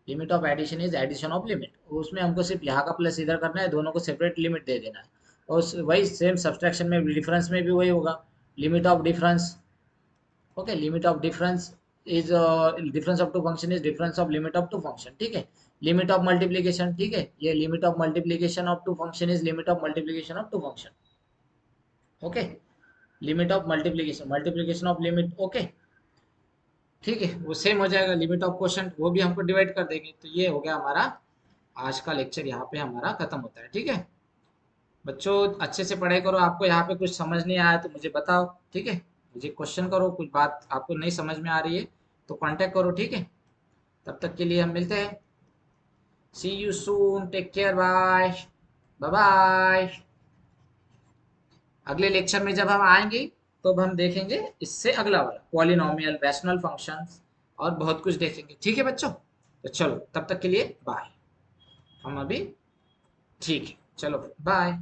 limit of addition is addition of limit, उसमें हमको सिर्फ यहाँ का प्लस इधर करना है, दोनों को सेपरेट लिमिट दे देना है। और वही सेम सब्सट्रैक्शन में डिफरेंस में भी वही होगा, limit of difference. Okay, limit of difference is difference of two function is difference of limit of two function. ठीक है, लिमिट ऑफ मल्टीप्लीकेशन, ठीक है, ये limit of multiplication of two function is limit of multiplication of two function. Okay, limit of multiplication, multiplication of limit. Okay, ठीक है, वो same हो जाएगा, लिमिट ऑफ क्वेश्चन वो भी हमको डिवाइड कर देंगे। तो ये हो गया हमारा आज का लेक्चर, यहाँ पे हमारा खत्म होता है। ठीक है बच्चों, अच्छे से पढ़ाई करो, आपको यहाँ पे कुछ समझ नहीं आया तो मुझे बताओ। ठीक है, मुझे क्वेश्चन करो, कुछ बात आपको नहीं समझ में आ रही है तो कांटेक्ट करो। ठीक है, तब तक के लिए हम मिलते हैं, see you soon, take care, bye bye bye. अगले लेक्चर में जब हम आएंगे तो अब हम देखेंगे इससे अगला वाला पॉलिनोमियल, रैशनल फंक्शंस और बहुत कुछ देखेंगे। ठीक है बच्चों, तो चलो तब तक के लिए बाय। हम अभी ठीक है, चलो बाय।